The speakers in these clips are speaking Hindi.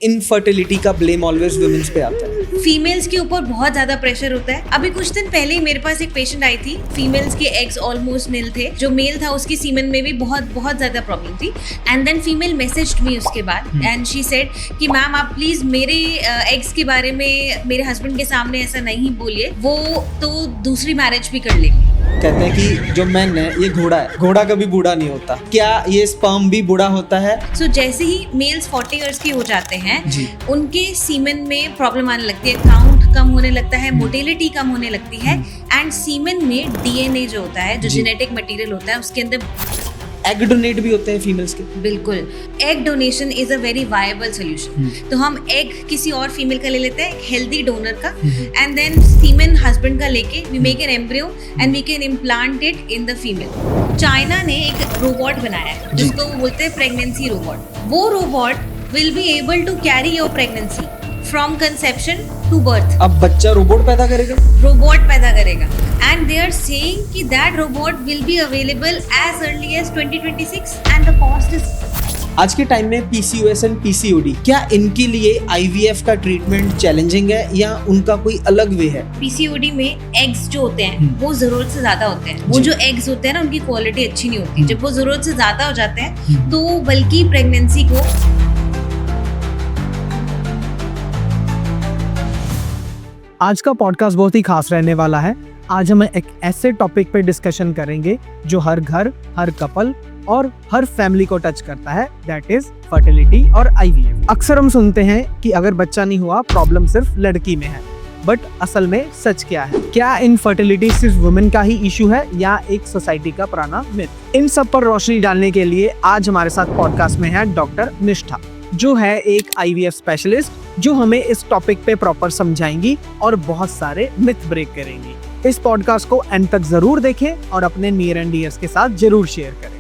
इनफर्टिलिटी का ब्लेम ऑलवेज वुमेन्स पे आता है। फीमेल्स के ऊपर बहुत ज्यादा प्रेशर होता है। अभी कुछ दिन पहले ही मेरे पास एक पेशेंट आई थी, फीमेल्स के एग्स ऑलमोस्ट नील थे, जो मेल था उसकी सीमन में भी बहुत बहुत ज्यादा प्रॉब्लम थी। And then female messaged me उसके बाद एंड शी सेड कि मैम आप प्लीज मेरे एग्स के बारे में मेरे हस्बैंड के सामने ऐसा नहीं बोलिए, वो तो दूसरी मैरिज भी कर लेंगे। कहते हैं कि जो मैन है ये घोड़ा है, घोड़ा कभी बूढ़ा नहीं होता। क्या ये स्पर्म भी बूढ़ा होता है? सो जैसे ही मेल्स 40 इयर्स के हो जाते हैं जी। उनके सीमेन में प्रॉब्लम आने लगती है, काउंट कम होने लगता है, मोटिलिटी कम होने लगती है। एंड सीमेन में डीएनए जो होता है, जो जेनेटिक मटेरियल होता है, उसके अंदर एग डोनेट भी होते हैं फीमेल्स के। बिल्कुल, egg donation is a very viable solution. तो हम एग किसी और फीमेल का ले लेते हैं, हेल्दी डोनर का, एंड देन सीमेन हस्बैंड का लेके we make an embryo and we can implant it in the female. China ने एक रोबोट बनाया है जिसको वो बोलते हैं प्रेगनेंसी रोबोट। वो robot will be able to carry your pregnancy from conception to birth. अब बच्चा रोबोट पैदा करेगा, रोबोट पैदा करेगा। एंड दे आर सेइंग कि that robot will be available as early as 2026 and the cost is. आज के टाइम में पीसीओएस एंड पीसीओडी, क्या इनके लिए आईवीएफ का ट्रीटमेंट चैलेंजिंग है या उनका कोई अलग वे है? पीसीओडी में एग्स जो होते हैं वो जरूरत से ज्यादा होते हैं। वो जो एग्स होते हैं ना, उनकी क्वालिटी अच्छी नहीं होती। जब वो जरूरत से ज्यादा हो जाते हैं तो बल्कि प्रेगनेंसी को आज का पॉडकास्ट बहुत ही खास रहने वाला है। आज हम एक ऐसे टॉपिक पे डिस्कशन करेंगे जो हर घर, हर कपल और हर फैमिली को टच करता है, दैट इज फर्टिलिटी और आईवीएफ। अक्सर हम सुनते हैं कि अगर बच्चा नहीं हुआ प्रॉब्लम सिर्फ लड़की में है, बट असल में सच क्या है? क्या इनफर्टिलिटी सिर्फ वुमेन का ही इशू है या एक सोसाइटी का पुराना मिथ? इन सब पर रोशनी डालने के लिए आज हमारे साथ पॉडकास्ट में है डॉक्टर निष्ठा, जो है एक आईवीएफ स्पेशलिस्ट, जो हमें इस टॉपिक पे प्रॉपर समझाएंगी और बहुत सारे मिथ ब्रेक करेंगी। इस पॉडकास्ट को एंड तक जरूर देखें और अपने नियर एंड डियर्स के साथ जरूर शेयर करें।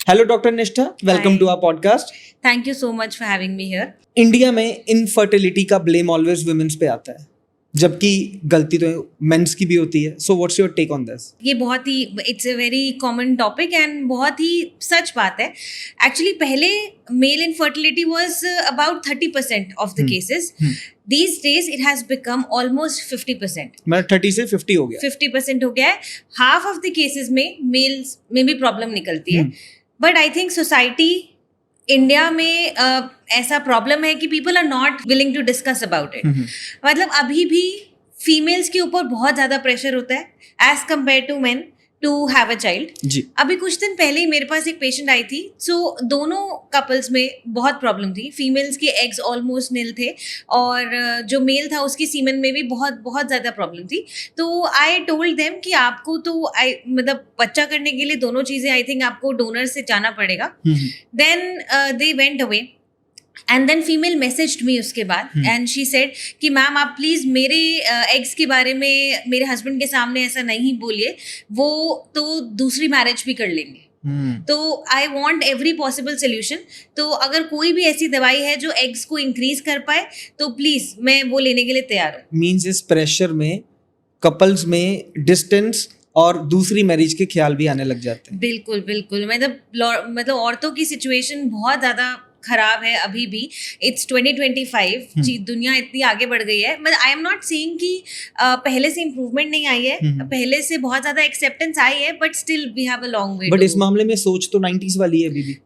Hello doctor Nishtha, welcome to our podcast. Thank you so much for having me here. India में इनफर्टिलिटी का ब्लेम ऑलवेज वुमेन्स पे आता है, जबकि गलती तो मेंस की भी होती है। So what's your take on this? ये बहुत ही it's a very common topic and बहुत ही सच बात है। एक्चुअली पहले male infertility was about 30% of the cases. These days it has become almost 50%. मतलब 30 से 50 हो गया। 50% हो गया है। हाफ ऑफ द केसेस में मेल्स में भी प्रॉब्लम निकलती है। But I think society India में ऐसा प्रॉब्लम है कि people are not willing to discuss about it. मतलब अभी भी फीमेल्स के ऊपर बहुत ज्यादा प्रेशर होता है as compare to men to have a child. अभी कुछ दिन पहले ही मेरे पास एक पेशेंट आई थी। सो दोनों कपल्स में बहुत प्रॉब्लम थी। फीमेल्स के एग्स ऑलमोस्ट नील थे और जो मेल था उसकी सीमन में भी बहुत बहुत ज्यादा प्रॉब्लम थी। तो आई टोल्ड देम कि आपको तो मतलब बच्चा करने के लिए दोनों चीजें आई थिंक आपको डोनर से जाना पड़ेगा। Then they went away and then female messaged me उसके बाद एंड शी सेड कि मैम आप प्लीज मेरे एग्स के बारे में मेरे हस्बैंड के सामने ऐसा नहीं बोलिए, वो तो दूसरी मैरिज भी कर लेंगे। तो I want every possible solution. तो अगर कोई भी ऐसी दवाई है जो एग्स को इंक्रीज कर पाए तो प्लीज मैं वो लेने के लिए तैयार हूँ। मीन्स इस प्रेशर में कपल्स में डिस्टेंस और दूसरी मैरिज के ख्याल भी आने लग जाते हैं। बिल्कुल बिल्कुल, मतलब औरतों की सिचुएशन बहुत ज्यादा खराब है अभी भी। इट्स 2025, जी दुनिया इतनी आगे बढ़ गई है। मतलब आई एम नॉट सेइंग कि पहले से इम्प्रूवमेंट नहीं आई है, पहले से बहुत ज्यादा एक्सेप्टेंस आई है, but still we have a long way. But इस मामले में सोच तो 90s वाली है अभी भी।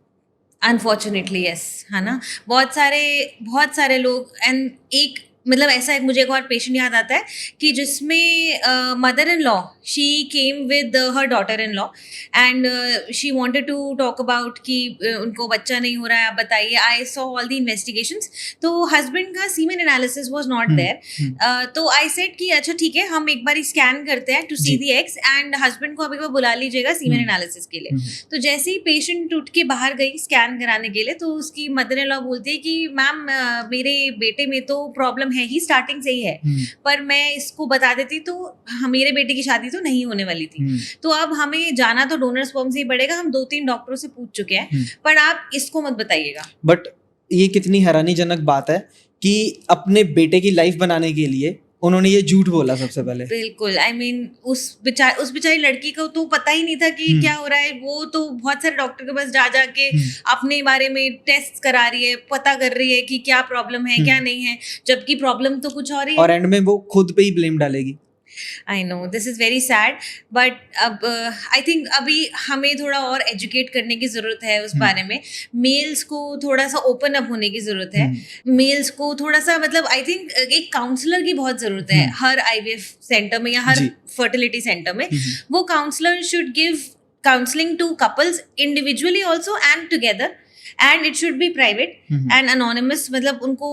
अनफॉर्चुनेटली यस, है ना। बहुत सारे लोग एंड एक मतलब ऐसा एक मुझे एक और पेशेंट याद आता है कि जिसमें mother in law she came with her daughter in law and she wanted to talk about कि उनको बच्चा नहीं हो रहा है, आप बताइए। I saw all the investigations. तो हस्बैंड का semen analysis was not there. तो आई सेड कि अच्छा ठीक है, हम एक बार स्कैन करते हैं to see the eggs and husband को अभी वो बुला लीजिएगा सीमेन एनालिसिस के लिए। तो जैसे ही पेशेंट उठ के बाहर गई स्कैन कराने के लिए, तो उसकी मदर इन लॉ बोलती है कि मैम मेरे बेटे में तो प्रॉब्लम है ही, स्टार्टिंग से ही है, पर मैं इसको बता देती तो मेरे बेटे की शादी तो नहीं होने वाली थी। तो अब हमें जाना तो डोनर स्पर्म से ही पड़ेगा। हम 2-3 डॉक्टरों से पूछ चुके हैं, पर आप इसको मत बताइएगा। बट ये कितनी हैरानीजनक बात है कि अपने बेटे की लाइफ बनाने के लिए उन्होंने ये झूठ बोला सबसे पहले। बिल्कुल, आई मीन उस बेचारी लड़की को तो पता ही नहीं था कि क्या हो रहा है। वो तो बहुत सारे डॉक्टर के पास जा जाके अपने बारे में टेस्ट करा रही है, पता कर रही है कि क्या प्रॉब्लम है क्या नहीं है, जबकि प्रॉब्लम तो कुछ और ही है। और एंड में वो खुद पे ही ब्लेम डालेगी। I know this is very sad, but अब आई थिंक अभी हमें थोड़ा और एजुकेट करने की जरूरत है उस बारे में। मेल्स को थोड़ा सा ओपन अप होने की जरूरत है। मेल्स को थोड़ा सा मतलब आई थिंक एक काउंसलर की बहुत जरूरत है हर आईवीएफ सेंटर में या हर फर्टिलिटी सेंटर में। वो counsellor should give counselling to couples individually also and together, and it should be private and anonymous. मतलब उनको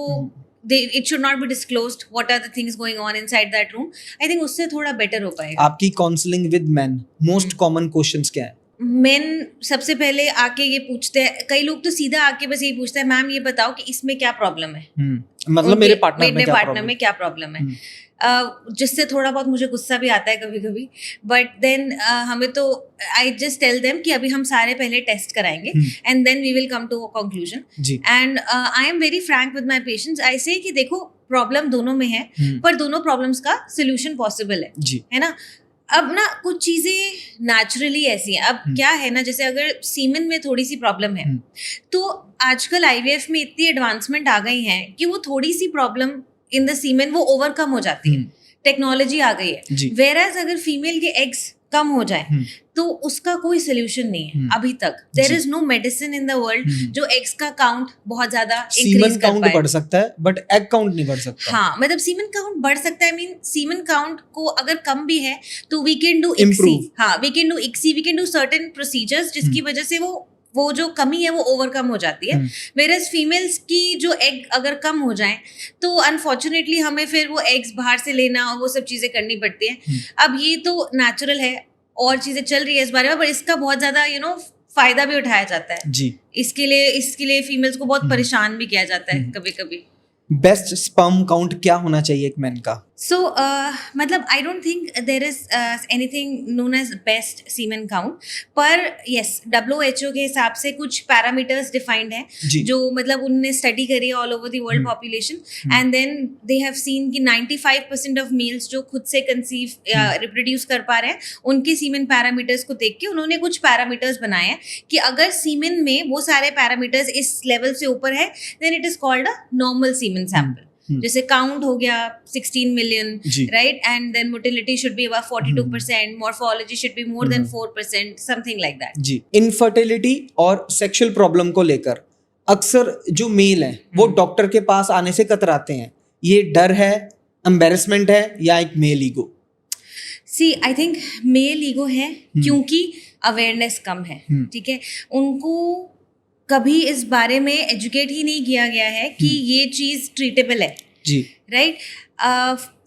it should not be disclosed what are the things going on inside that room. I think उससे थोड़ा better हो पाएगा। आपकी counselling with main most common questions क्या है? मेन सबसे पहले आके ये पूछते हैं, कई लोग तो सीधा आके बस यही पूछते हैं, मैम ये बताओ कि इसमें क्या प्रॉब्लम है। मतलब मेरे पार्टनर में क्या प्रॉब्लम है। जिससे थोड़ा बहुत मुझे गुस्सा भी आता है कभी कभी, बट देन हमें तो आई जस्ट टेल देम कि अभी हम सारे पहले टेस्ट कराएंगे and then we will come to a conclusion. And I am very frank with my patients. I say कि देखो प्रॉब्लम दोनों में है, पर दोनों प्रॉब्लम्स का सोल्यूशन पॉसिबल है ना। अब ना कुछ चीजें नेचुरली ऐसी हैं। अब क्या है ना, जैसे अगर सीमेन में थोड़ी सी प्रॉब्लम है तो आजकल आईवीएफ में इतनी एडवांसमेंट आ गई है कि वो थोड़ी सी प्रॉब्लम इन द सीमेन वो ओवरकम हो जाती है। टेक्नोलॉजी आ गई है। वेयरएज अगर फीमेल के एग्स कम हो जाए तो उसका कोई सोल्यूशन नहीं है अभी तक। There is no medicine in the world जो एग्स का काउंट बहुत ज्यादा इंक्रीज कर काउंट बढ़ सकता है बट एग काउंट नहीं बढ़ सकता। हाँ, मतलब सीमेन काउंट बढ़ सकता है। मीन सीमेन काउंट को अगर कम भी है तो वी कैन डू इक्सी। हाँ, we can do ICSI, we can do certain procedures जिसकी वजह से वो जो कमी है वो ओवरकम हो जाती है। वेयरएज फीमेल्स की जो एग अगर कम हो जाए तो अनफॉर्चुनेटली हमें फिर वो एग्स बाहर से लेना और वो सब चीजें करनी पड़ती हैं। अब ये तो नेचुरल है और चीजें चल रही है इस बारे में, पर इसका बहुत ज्यादा फायदा भी उठाया जाता है जी। इसके लिए फीमेल्स को बहुत परेशान भी किया जाता है कभी कभी। बेस्ट स्पर्म काउंट क्या होना चाहिए एक मैन का? So, मतलब I don't think there is anything known as best semen count, पर yes, WHO के हिसाब से कुछ पैरामीटर्स डिफाइंड हैं जो मतलब उनने स्टडी करी all over the world population, and then they have seen कि 95% ऑफ मेल्स जो खुद से कंसीव रिप्रोड्यूस कर पा रहे हैं उनके सीमेन पैरामीटर्स को देख के उन्होंने कुछ पैरामीटर्स बनाए हैं कि अगर सीमेन में वो सारे पैरामीटर्स इस लेवल से ऊपर है then it is called a normal semen sample. जैसे काउंट हो गया 16 million, right, and then motility should be about 42%, morphology should be more than 4%, something like that जी। इनफर्टिलिटी और सेक्सुअल प्रॉब्लम को लेकर अक्सर जो मेल हैं वो डॉक्टर के पास आने से कतराते हैं। ये डर है, एम्बैरेसमेंट है या एक male ego? See I think male ego है क्योंकि अवेयरनेस कम है। ठीक है, उनको कभी इस बारे में एजुकेट ही नहीं किया गया है कि ये चीज़ ट्रीटेबल है जी, राइट।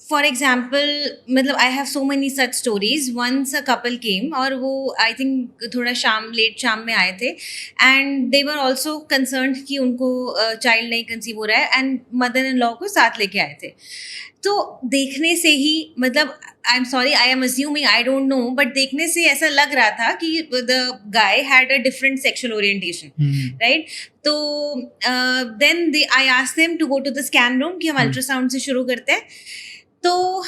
फॉर एग्जाम्पल, मतलब I have so many such stories. Once a couple came और वो आई थिंक थोड़ा लेट शाम में आए थे and they were also concerned कि उनको चाइल्ड नहीं कंसीव हो रहा है एंड मदर इन लॉ को साथ लेके आए थे। तो देखने से ही, मतलब I am sorry, I am assuming, I don't know, but देखने से ऐसा लग रहा था कि the guy had a different sexual orientation, right. तो then I asked them to go to the scan room कि हम अल्ट्रासाउंड से शुरू करते हैं। तो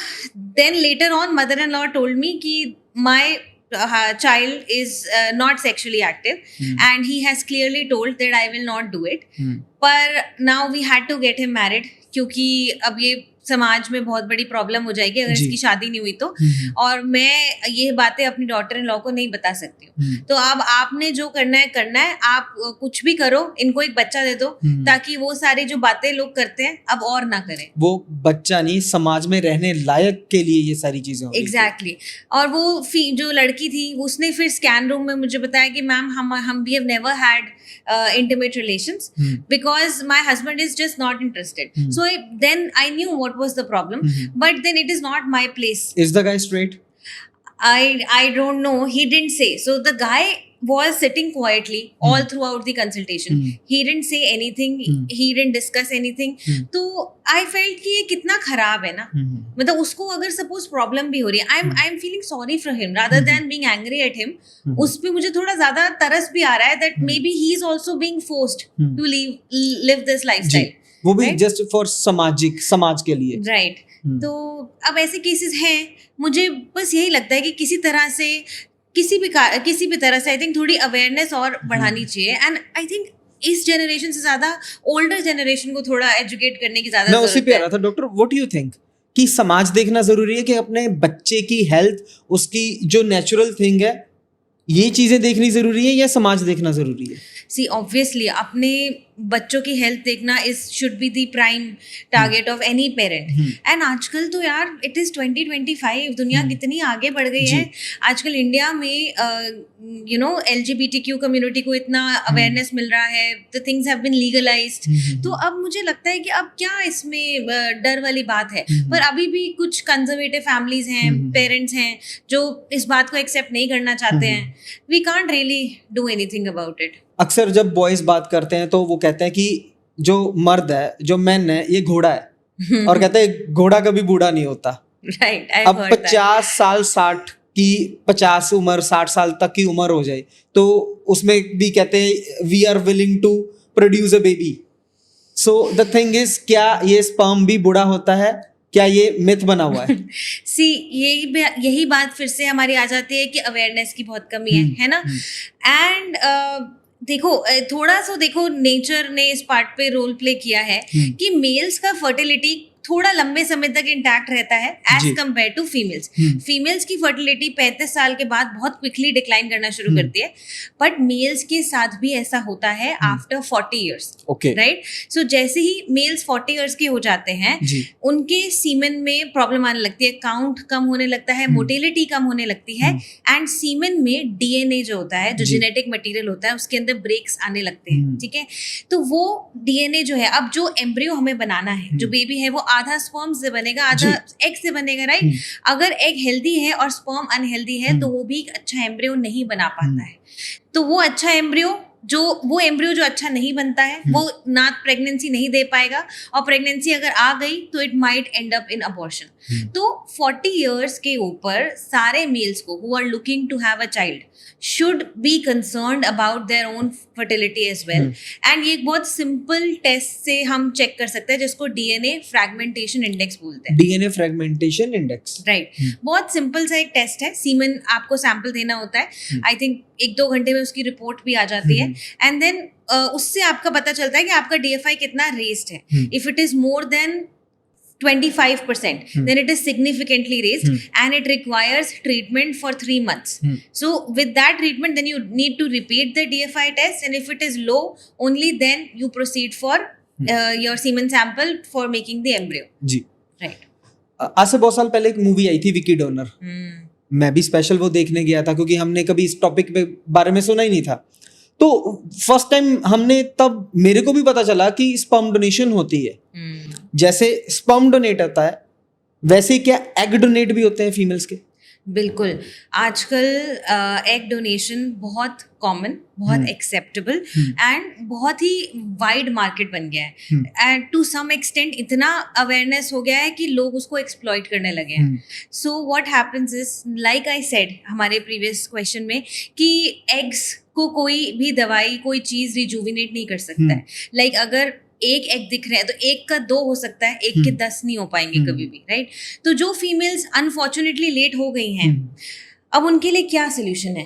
then later on mother in law told me कि my child is not sexually active and he has clearly told that I will not do it. पर now we had to get him married क्योंकि अब ये समाज में बहुत बड़ी प्रॉब्लम हो जाएगी अगर इसकी शादी नहीं हुई तो। और मैं ये बातें अपनी डॉटर इन लॉ को नहीं बता सकती हूँ। तो अब आपने जो करना है, आप कुछ भी करो, इनको एक बच्चा दे दो ताकि वो सारी जो बातें लोग करते हैं अब और ना करें। वो बच्चा नहीं, समाज में रहने लायक के लिए ये सारी चीजें एग्जैक्टली। और वो जो लड़की थी उसने फिर स्कैन रूम में मुझे बताया कि मैम हम we have never had intimate relations because my husband is just not interested. So then I knew what was the problem, but then it is not my place. Is the guy straight? I don't know. He didn't say. So the guy was sitting quietly all throughout the consultation. He didn't say anything. He didn't discuss anything. तो I felt कि ये कितना खराब है ना। मतलब उसको अगर सपोज प्रॉब्लम भी हो रही है, I am feeling sorry for him rather than being angry at him. उस पे मुझे थोड़ा ज्यादा तरस भी आ रहा है that maybe he is also being forced to live this lifestyle. वो भी just for समाज के लिए, right. तो अब ऐसे केसेस हैं, मुझे बस यही लगता है कि किसी तरह से किसी भी तरह से आई थिंक थोड़ी अवेयरनेस और बढ़ानी चाहिए. एंड आई थिंक इस जनरेशन से ज्यादा ओल्डर जनरेशन को थोड़ा एजुकेट करने की ज्यादा मैं उसी जरूरत पे आ है. रहा था. Doctor, what do you think कि समाज देखना जरूरी है कि अपने बच्चे की हेल्थ, उसकी जो नेचुरल थिंग है, ये चीजें देखनी जरूरी है या समाज देखना जरूरी है? सी ऑब्वियसली अपने बच्चों की हेल्थ देखना is should be the prime target of any parent. And आजकल तो यार इट इज 2025, दुनिया कितनी आगे बढ़ गई है. आजकल इंडिया में यू नो LGBTQ कम्युनिटी को इतना अवेयरनेस मिल रहा है, the things have been legalised. तो अब मुझे लगता है कि अब क्या इसमें डर वाली बात है. पर अभी भी कुछ कंजर्वेटिव फैमिलीज हैं, पेरेंट्स हैं जो इस बात को एक्सेप्ट नहीं करना चाहते हैं. We can't really do anything about it. अक्सर जब बॉयज बात करते हैं तो वो कहते हैं कि जो मर्द है, जो मैन है, ये घोड़ा है. और कहते हैं घोड़ा कभी बूढ़ा नहीं होता. राइट. अब 50 साल 60 की 50 उम्र 60 साल तक की उम्र हो जाए तो उसमें भी कहते हैं we are willing to produce a baby. So the thing is, क्या ये स्पर्म भी बूढ़ा होता है? क्या ये मिथ बना हुआ है? सी यही बात फिर से हमारी आ जाती है कि अवेयरनेस की बहुत कमी है ना. एंड देखो थोड़ा सा देखो नेचर ने इस पार्ट पे रोल प्ले किया है कि मेल्स का फर्टिलिटी थोड़ा लंबे समय तक इंटैक्ट रहता है as compare to females. Females की फर्टिलिटी 35 साल के बाद बहुत क्विकली डिक्लाइन करना शुरू करती है. बट मेल्स के साथ भी ऐसा होता है आफ्टर 40 ईयर्स. राइट. सो जैसे ही मेल्स 40 ईयर्स के हो जाते हैं, उनके सीमेन में प्रॉब्लम आने लगती है, काउंट कम होने लगता है, मोटिलिटी कम होने लगती है. एंड सीमेन में DNA जो होता है, जो जेनेटिक मटेरियल होता है, उसके अंदर ब्रेक्स आने लगते हैं. ठीक है. तो वो DNA जो है, अब जो एम्ब्रियो हमें बनाना है, जो बेबी है, वो आधा स्पर्म से बनेगा, आधा एग से बनेगा. राइट. अगर एग हेल्दी है और स्पर्म अनहेल्दी है तो वो भी एक अच्छा एम्ब्रियो नहीं बना पाता है. तो वो अच्छा एम्ब्रियो जो अच्छा नहीं बनता है, वो ना प्रेगनेंसी नहीं दे पाएगा, और प्रेगनेंसी अगर आ गई तो it might end up in abortion. तो 40 इयर्स के ऊपर सारे मेल्स को who are looking to have a child should be concerned about their own fertility as well. And ये एक बहुत सिंपल टेस्ट से हम चेक कर सकते हैं जिसको DNA फ्रैगमेंटेशन इंडेक्स बोलते हैं. DNA fragmentation index. राइट. बहुत सिंपल सा एक टेस्ट है. सीमन आपको सैंपल देना होता है. आई थिंक 1-2 घंटे में उसकी रिपोर्ट भी आ जाती है. एंड देन उससे आपका पता चलता है कि आपका DFI कितना रेस्ड है. If it is more than 25%, then it is significantly raised and it requires treatment for 3 months. So with that treatment, then you need to repeat the DFI test, and if it is low, only then you proceed for your semen sample for making the embryo. जी. Right. आज से बहुत साल पहले एक मूवी आई थी विकी डोनर. मैं भी स्पेशल वो देखने गया था क्योंकि हमने कभी इस टॉपिक पे बारे में सुना ही नहीं था. तो फर्स्ट टाइम हमने तब मेरे को भी पता चला कि स्पर्म डोनेशन होती है. जैसे स्पर्म डोनेट होता है वैसे क्या एग डोनेट भी होते हैं फीमेल्स के? बिल्कुल. आजकल एग डोनेशन बहुत कॉमन, बहुत एक्सेप्टेबल एंड बहुत ही वाइड मार्केट बन गया है. एंड टू सम एक्सटेंट इतना अवेयरनेस हो गया है कि लोग उसको एक्सप्लॉइट करने लगे हैं. So what happens is, like I said हमारे प्रीवियस क्वेश्चन में, कि एग्स को कोई भी दवाई, कोई चीज रिजुविनेट नहीं कर सकता है. लाइक अगर एक एग दिख रहे हैं तो एक का 2 हो सकता है, एक के 10 नहीं हो पाएंगे कभी भी. राइट. तो जो फीमेल्स अनफॉर्चुनेटली लेट हो गई हैं, अब उनके लिए क्या सोल्यूशन है?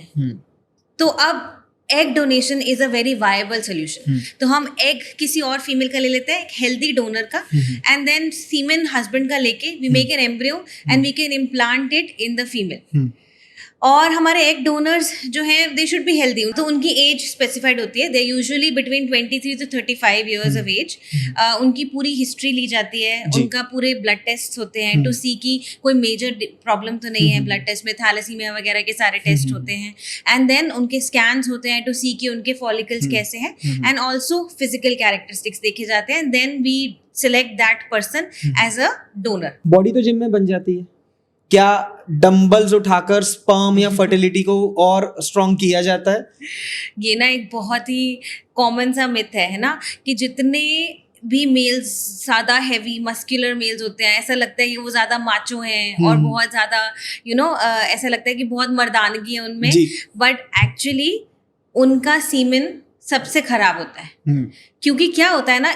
तो अब egg donation is a very viable solution. तो हम एग किसी और फीमेल का ले लेते हैं, एक हेल्दी डोनर का, एंड देन सीमेन हस्बैंड का लेके we make an embryo and we can implant it in the female. और हमारे एग डोनर्स जो हैं दे शुड बी हेल्दी. तो उनकी एज स्पेसिफाइड होती है. They usually between 23 to 35 years of age. उनकी पूरी हिस्ट्री ली जाती है, उनका पूरे ब्लड टेस्ट होते हैं टू सी कि कोई मेजर प्रॉब्लम तो नहीं है. ब्लड टेस्ट में थैलेसीमिया वगैरह के सारे टेस्ट होते हैं. एंड देन उनके स्कैन्स होते हैं टू सी कि उनके फॉलिकल्स कैसे हैं. एंड ऑल्सो फिजिकल कैरेक्टरिस्टिक्स देखे जाते हैं. Then we select that person as a donor. Body तो जिम में बन जाती है. क्या डंबल्स उठाकर स्पर्म या फर्टिलिटी को और स्ट्रॉन्ग किया जाता है? ये ना एक बहुत ही कॉमन सा मिथ है ना, कि जितने भी मेल्स ज़्यादा हैवी मस्कुलर मेल्स होते हैं, ऐसा लगता है कि वो ज़्यादा माचो हैं और बहुत ज़्यादा ऐसा लगता है कि बहुत मर्दानगी है उनमें. बट एक्चुअली उनका सीमेन सबसे खराब होता है. क्योंकि क्या होता है ना,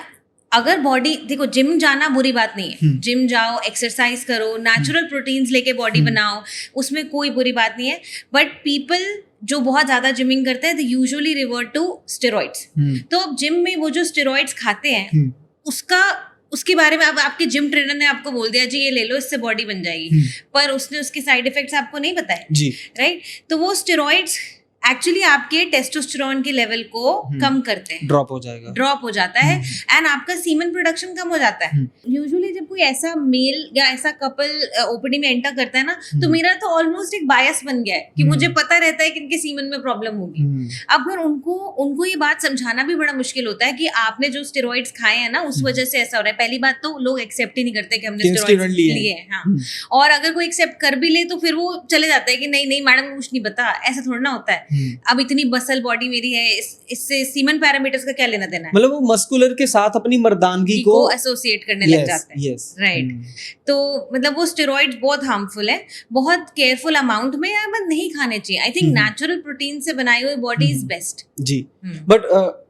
अगर बॉडी देखो, जिम जाना बुरी बात नहीं है, जिम जाओ, एक्सरसाइज करो, नेचुरल प्रोटीन्स लेके बॉडी बनाओ, उसमें कोई बुरी बात नहीं है. बट पीपल जो बहुत ज्यादा जिमिंग करते हैं, they usually revert to steroids. तो अब जिम में वो जो स्टेरॉइड्स खाते हैं, उसके बारे में अब आपके जिम ट्रेनर ने आपको बोल दिया जी ये ले लो, इससे बॉडी बन जाएगी, पर उसने उसके साइड इफेक्ट्स आपको नहीं बताए जी, राइट. तो वो स्टेरॉइड्स एक्चुअली आपके टेस्टोस्टेरोन के लेवल को कम करते हैं, ड्रॉप हो जाता है एंड आपका सीमेन प्रोडक्शन कम हो जाता है. यूजुअली जब कोई ऐसा मेल या ऐसा कपल ओपीडी में एंटर करता है ना, तो मेरा तो ऑलमोस्ट एक बायस बन गया है कि मुझे पता रहता है कि इनके सीमेन में प्रॉब्लम होगी. अब फिर उनको ये बात समझाना भी बड़ा मुश्किल होता है कि आपने जो स्टेरॉइड्स खाए हैं ना, उस वजह से ऐसा हो रहा है. पहली बात तो लोग एक्सेप्ट ही नहीं करते कि हमने स्टेरॉइड्स लिए हैं. हाँ, और अगर कोई एक्सेप्ट कर भी ले तो फिर वो चले जाता है कि नहीं नहीं मैडम कुछ नहीं पता, ऐसा थोड़ा ना होता है. अब इतनी बसल बॉडी मेरी है, इससे सीमन पैरामीटर्स का क्या लेना देना है. मतलब वो मस्कुलर के साथ अपनी मर्दानगी को एसोसिएट करने लग जाते हैं, राइट. तो मतलब वो स्टेरॉइड्स बहुत हार्मफुल है, बहुत केयरफुल अमाउंट में या नहीं खाने चाहिए. आई थिंक नेचुरल प्रोटीन से बनाई हुई बॉडी इज बेस्ट जी. बट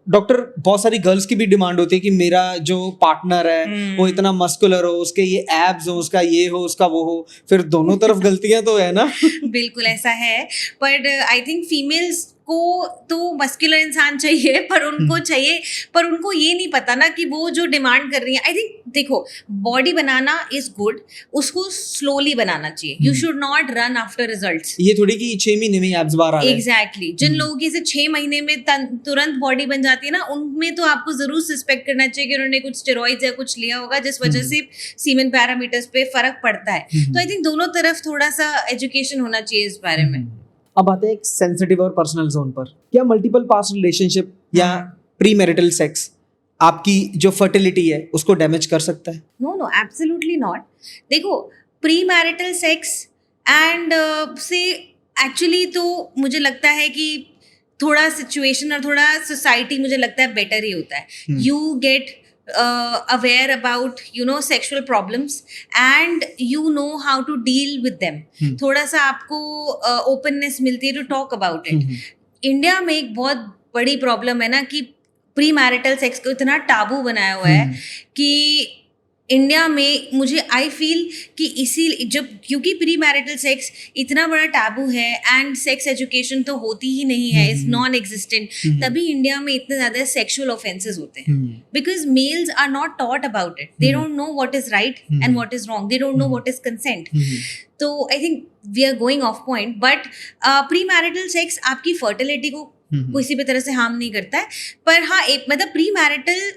डॉक्टर, बहुत सारी गर्ल्स की भी डिमांड होती है कि मेरा जो पार्टनर है वो इतना मस्कुलर हो, उसके ये एब्स हो, उसका ये हो, उसका वो हो. फिर दोनों तरफ गलतियां तो है ना. बिल्कुल ऐसा है, पर आई थिंक फीमेल्स को तो मस्कुलर इंसान चाहिए, पर उनको ये नहीं पता ना कि वो जो डिमांड कर रही है. आई थिंक देखो, बॉडी बनाना इज गुड, उसको स्लोली बनाना चाहिए. You should not run after results. ये थोड़ी कि 6 महीने में एब्स बाहर आ रहे हैं. एग्जैक्टली. जिन लोगों की से 6 महीने में तुरंत बॉडी बन जाती है ना, उनमें तो आपको जरूर सस्पेक्ट करना चाहिए कि उन्होंने कुछ स्टेरॉइड्स या कुछ लिया होगा, जिस वजह से सीमेन पैरामीटर्स पे फर्क पड़ता है. तो आई थिंक दोनों तरफ थोड़ा सा एजुकेशन होना चाहिए इस बारे में. अब आते हैं एक सेंसिटिव और पर्सनल जोन पर. क्या मल्टीपल पास्ट रिलेशनशिप या प्री मैरिटल सेक्स आपकी जो फर्टिलिटी है उसको डैमेज कर सकता है? No, absolutely not. देखो, प्री मैरिटल सेक्स एंड से एक्चुअली तो मुझे लगता है कि थोड़ा सिचुएशन और थोड़ा सोसाइटी मुझे लगता है बेटर ही होता है. You get aware about sexual problems and you know how to deal with them. थोड़ा सा आपको openness मिलती है to talk about it. India में एक बहुत बड़ी प्रॉब्लम है ना कि प्री मैरिटल सेक्स को इतना टाबू बनाया हुआ है कि इंडिया में मुझे आई फील कि क्योंकि प्री मैरिटल सेक्स इतना बड़ा टैबू है एंड सेक्स एजुकेशन तो होती ही नहीं है, इज नॉन एग्जिस्टेंट, तभी इंडिया में इतने ज्यादा सेक्सुअल ऑफेंसेस होते हैं. Because males are not taught about it. They don't know what is right and what is wrong. They don't know what is consent. तो I think we are going of point. But pre marital sex आपकी फर्टिलिटी को किसी भी तरह से हार्म नहीं करता है. पर हाँ, मतलब प्री मैरिटल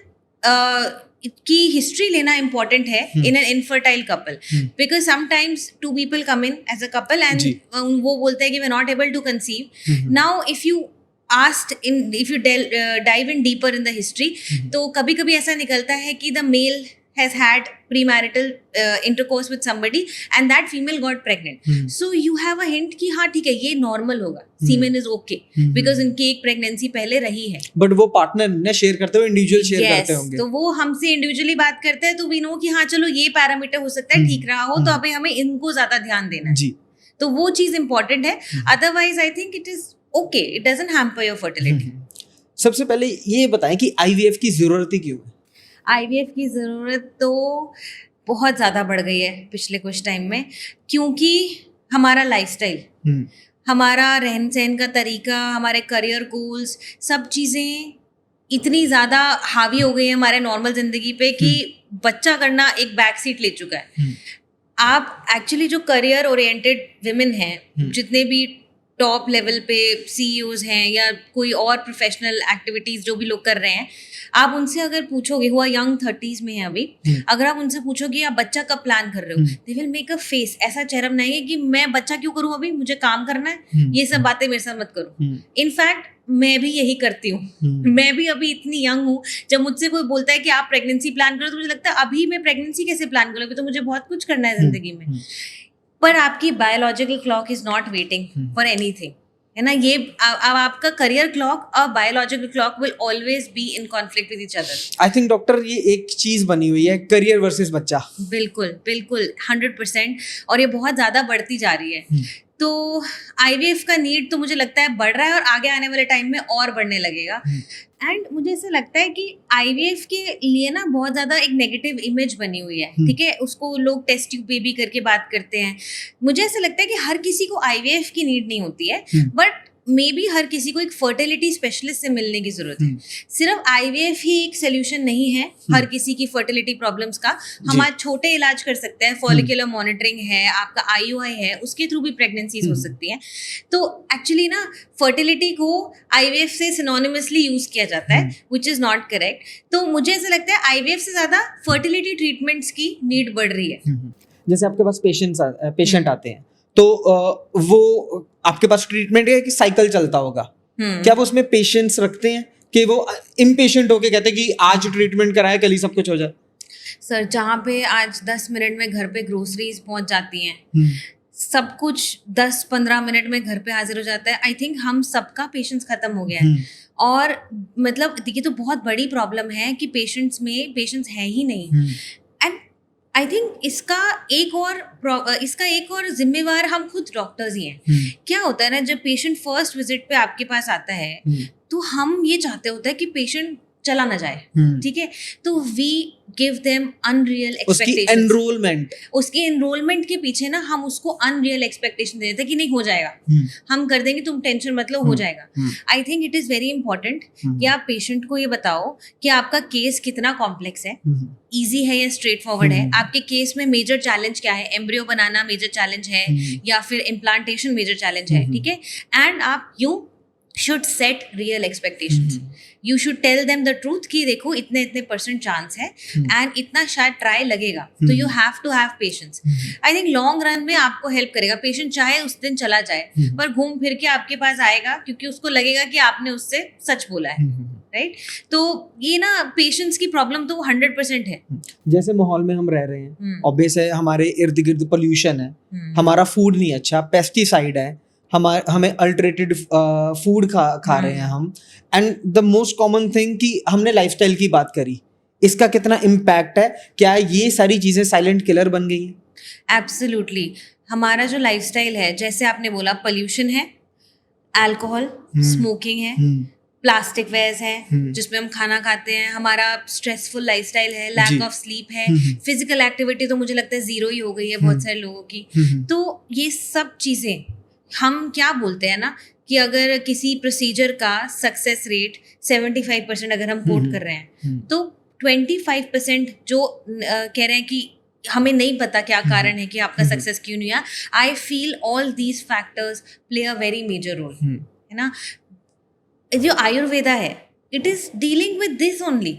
की हिस्ट्री लेना इम्पोर्टेंट है in an infertile couple, because sometimes 2 people come in as a couple and वो बोलते हैं कि we're not able to conceive. Now if you dive in deeper in the history, तो कभी कभी ऐसा निकलता है कि the male has had premarital intercourse with somebody and that female got pregnant. So you have a hint कि हाँ ठीक है, ये normal होगा, semen is okay because इनकी एक pregnancy पहले रही है. बट वो पार्टनर ने शेयर करते हुए इंडिविजुअल शेयर करते होंगे, तो वो हमसे इंडिविजुअली बात करते हैं, तो we know कि हाँ चलो ये पैरामीटर हो सकता है ठीक रहा हो, तो अभी हमें इनको ज्यादा ध्यान देना है जी. तो वो चीज इंपॉर्टेंट है. Otherwise I think it is okay, it doesn't hamper your fertility. सबसे पहले ये बताएं कि IVF की जरूरत ही क्यों है? IVF की ज़रूरत तो बहुत ज़्यादा बढ़ गई है पिछले कुछ टाइम में, क्योंकि हमारा लाइफस्टाइल, हमारा रहन सहन का तरीका, हमारे करियर गोल्स, सब चीज़ें इतनी ज़्यादा हावी हो गई है हमारे नॉर्मल ज़िंदगी पे कि बच्चा करना एक बैक सीट ले चुका है. आप एक्चुअली जो करियर ओरिएंटेड विमेन हैं, जितने भी टॉप लेवल पे CEOs हैं या कोई और प्रोफेशनल एक्टिविटीज़ जो भी लोग कर रहे हैं, आप उनसे अगर पूछोगे, हुआ यंग 30s में है अभी, अगर आप उनसे पूछोगे आप बच्चा कब प्लान कर रहे हो, they will make a face. ऐसा चेहरा बनाएंगे कि मैं बच्चा क्यों करूं, अभी मुझे काम करना है, ये सब बातें मेरे साथ मत करो. इनफैक्ट मैं भी यही करती हूँ. मैं भी अभी इतनी यंग हूँ, जब मुझसे कोई बोलता है कि आप प्रेगनेंसी प्लान करो, तो मुझे लगता है अभी मैं प्रेगनेंसी कैसे प्लान करूँ, अभी तो मुझे बहुत कुछ करना है जिंदगी में. पर आपकी biological clock is not waiting for anything, है ना. ये अब आपका करियर क्लॉक और biological clock will always be in conflict with each other. I think doctor ये एक चीज बनी हुई है, करियर वर्सेस बच्चा. बिल्कुल 100%, और ये बहुत ज्यादा बढ़ती जा रही है. तो IVF का नीड तो मुझे लगता है बढ़ रहा है और आगे आने वाले टाइम में और बढ़ने लगेगा। एंड मुझे ऐसा लगता है कि IVF के लिए ना बहुत ज़्यादा एक नेगेटिव इमेज बनी हुई है, ठीक है, उसको लोग टेस्ट ट्यूब बेबी करके बात करते हैं। मुझे ऐसा लगता है कि हर किसी को IVF की नीड नहीं होती है, बट मे बी हर किसी को एक फर्टिलिटी स्पेशलिस्ट से मिलने की जरूरत है। सिर्फ IVF ही एक सोल्यूशन नहीं है हर किसी की फर्टिलिटी प्रॉब्लम्स का। हम आज छोटे इलाज कर सकते हैं, फॉलिकुलर मॉनिटरिंग है, आपका IUI है, उसके थ्रू भी प्रेगनेंसीज हो सकती हैं। तो एक्चुअली ना फर्टिलिटी को IVF से सिनोनिमसली यूज किया जाता है, विच इज नॉट करेक्ट। तो मुझे ऐसा लगता है IVF से ज्यादा फर्टिलिटी ट्रीटमेंट्स की नीड बढ़ रही है। जैसे आपके पास पेशेंट आते हैं तो वो आपके पास ट्रीटमेंट है कि साइकिल चलता होगा, क्या वो उसमें पेशेंस रखते हैं कि वो इम्पेशेंट होके कहते हैं कि आज ट्रीटमेंट कराए कल ही सब कुछ हो जाए? सर, जहाँ पे आज 10 मिनट में घर पे ग्रोसरीज पहुंच जाती हैं, सब कुछ 10-15 मिनट में घर पे हाजिर हो जाता है, आई थिंक हम सबका पेशेंस खत्म हो गया है। और मतलब देखिए, तो बहुत बड़ी प्रॉब्लम है कि पेशेंट्स में पेशेंस है ही नहीं। एंड आई थिंक इसका एक और जिम्मेवार हम खुद डॉक्टर्स ही हैं। क्या होता है ना, जब पेशेंट फर्स्ट विजिट पे आपके पास आता है तो हम ये चाहते होते हैं कि पेशेंट चला ना जाए, ठीक है, तो we give them unreal expectations. उसकी एनरोलमेंट के पीछे ना हम उसको अनरियल एक्सपेक्टेशन दे देते हैं कि नहीं हो जाएगा, हम कर देंगे, तुम टेंशन मत लो, हो जाएगा। आई think it is very important कि आप पेशेंट को ये बताओ कि आपका केस कितना कॉम्प्लेक्स है, इजी है या स्ट्रेट फॉरवर्ड है, आपके केस में मेजर चैलेंज क्या है, एम्ब्रियो बनाना मेजर चैलेंज है या फिर इम्प्लांटेशन मेजर चैलेंज है, ठीक है। एंड आप you should set real expectations. You should tell them the truth कि देखो इतने % चांस है एंड इतना शायद ट्राई लगेगा, तो you have to have patience. I think long run में आपको हेल्प करेगा। पेशेंट चाहे उस दिन चला जाए पर घूम फिर के आपके पास आएगा, क्योंकि उसको लगेगा कि आपने उससे सच बोला है, राइट। तो ये ना पेशेंस की प्रॉब्लम तो 100% है। जैसे माहौल में हम रह रहे हैं, ऑब्वियस है हमारे इर्द गिर्द पोल्यूशन है, हमारा फूड नहीं अच्छा, पेस्टिसाइड है, हमें अल्टरेटेड फूड खा रहे हैं हम। And the most common thing कि हमने लाइफस्टाइल की बात करी, इसका कितना इम्पैक्ट है? क्या ये सारी चीजें साइलेंट किलर बन गई हैं? एब्सोल्युटली। हमारा जो लाइफस्टाइल है, जैसे आपने बोला, पोल्यूशन है, अल्कोहल, स्मोकिंग है, प्लास्टिक वेयर्स है जिसमें हम खाना खाते हैं, हमारा स्ट्रेसफुल लाइफस्टाइल है, लैक ऑफ स्लीप है, फिजिकल एक्टिविटी तो मुझे लगता है 0 ही हो गई है बहुत सारे लोगों की। तो ये सब चीजें हम क्या बोलते हैं ना कि अगर किसी प्रोसीजर का सक्सेस रेट 75% अगर हम कोट कर रहे हैं, तो 25% जो कह रहे हैं कि हमें नहीं पता क्या कारण है कि आपका सक्सेस क्यों नहीं हुआ, I feel all these factors play a very major role, है ना। जो आयुर्वेदा है, it is dealing with this only.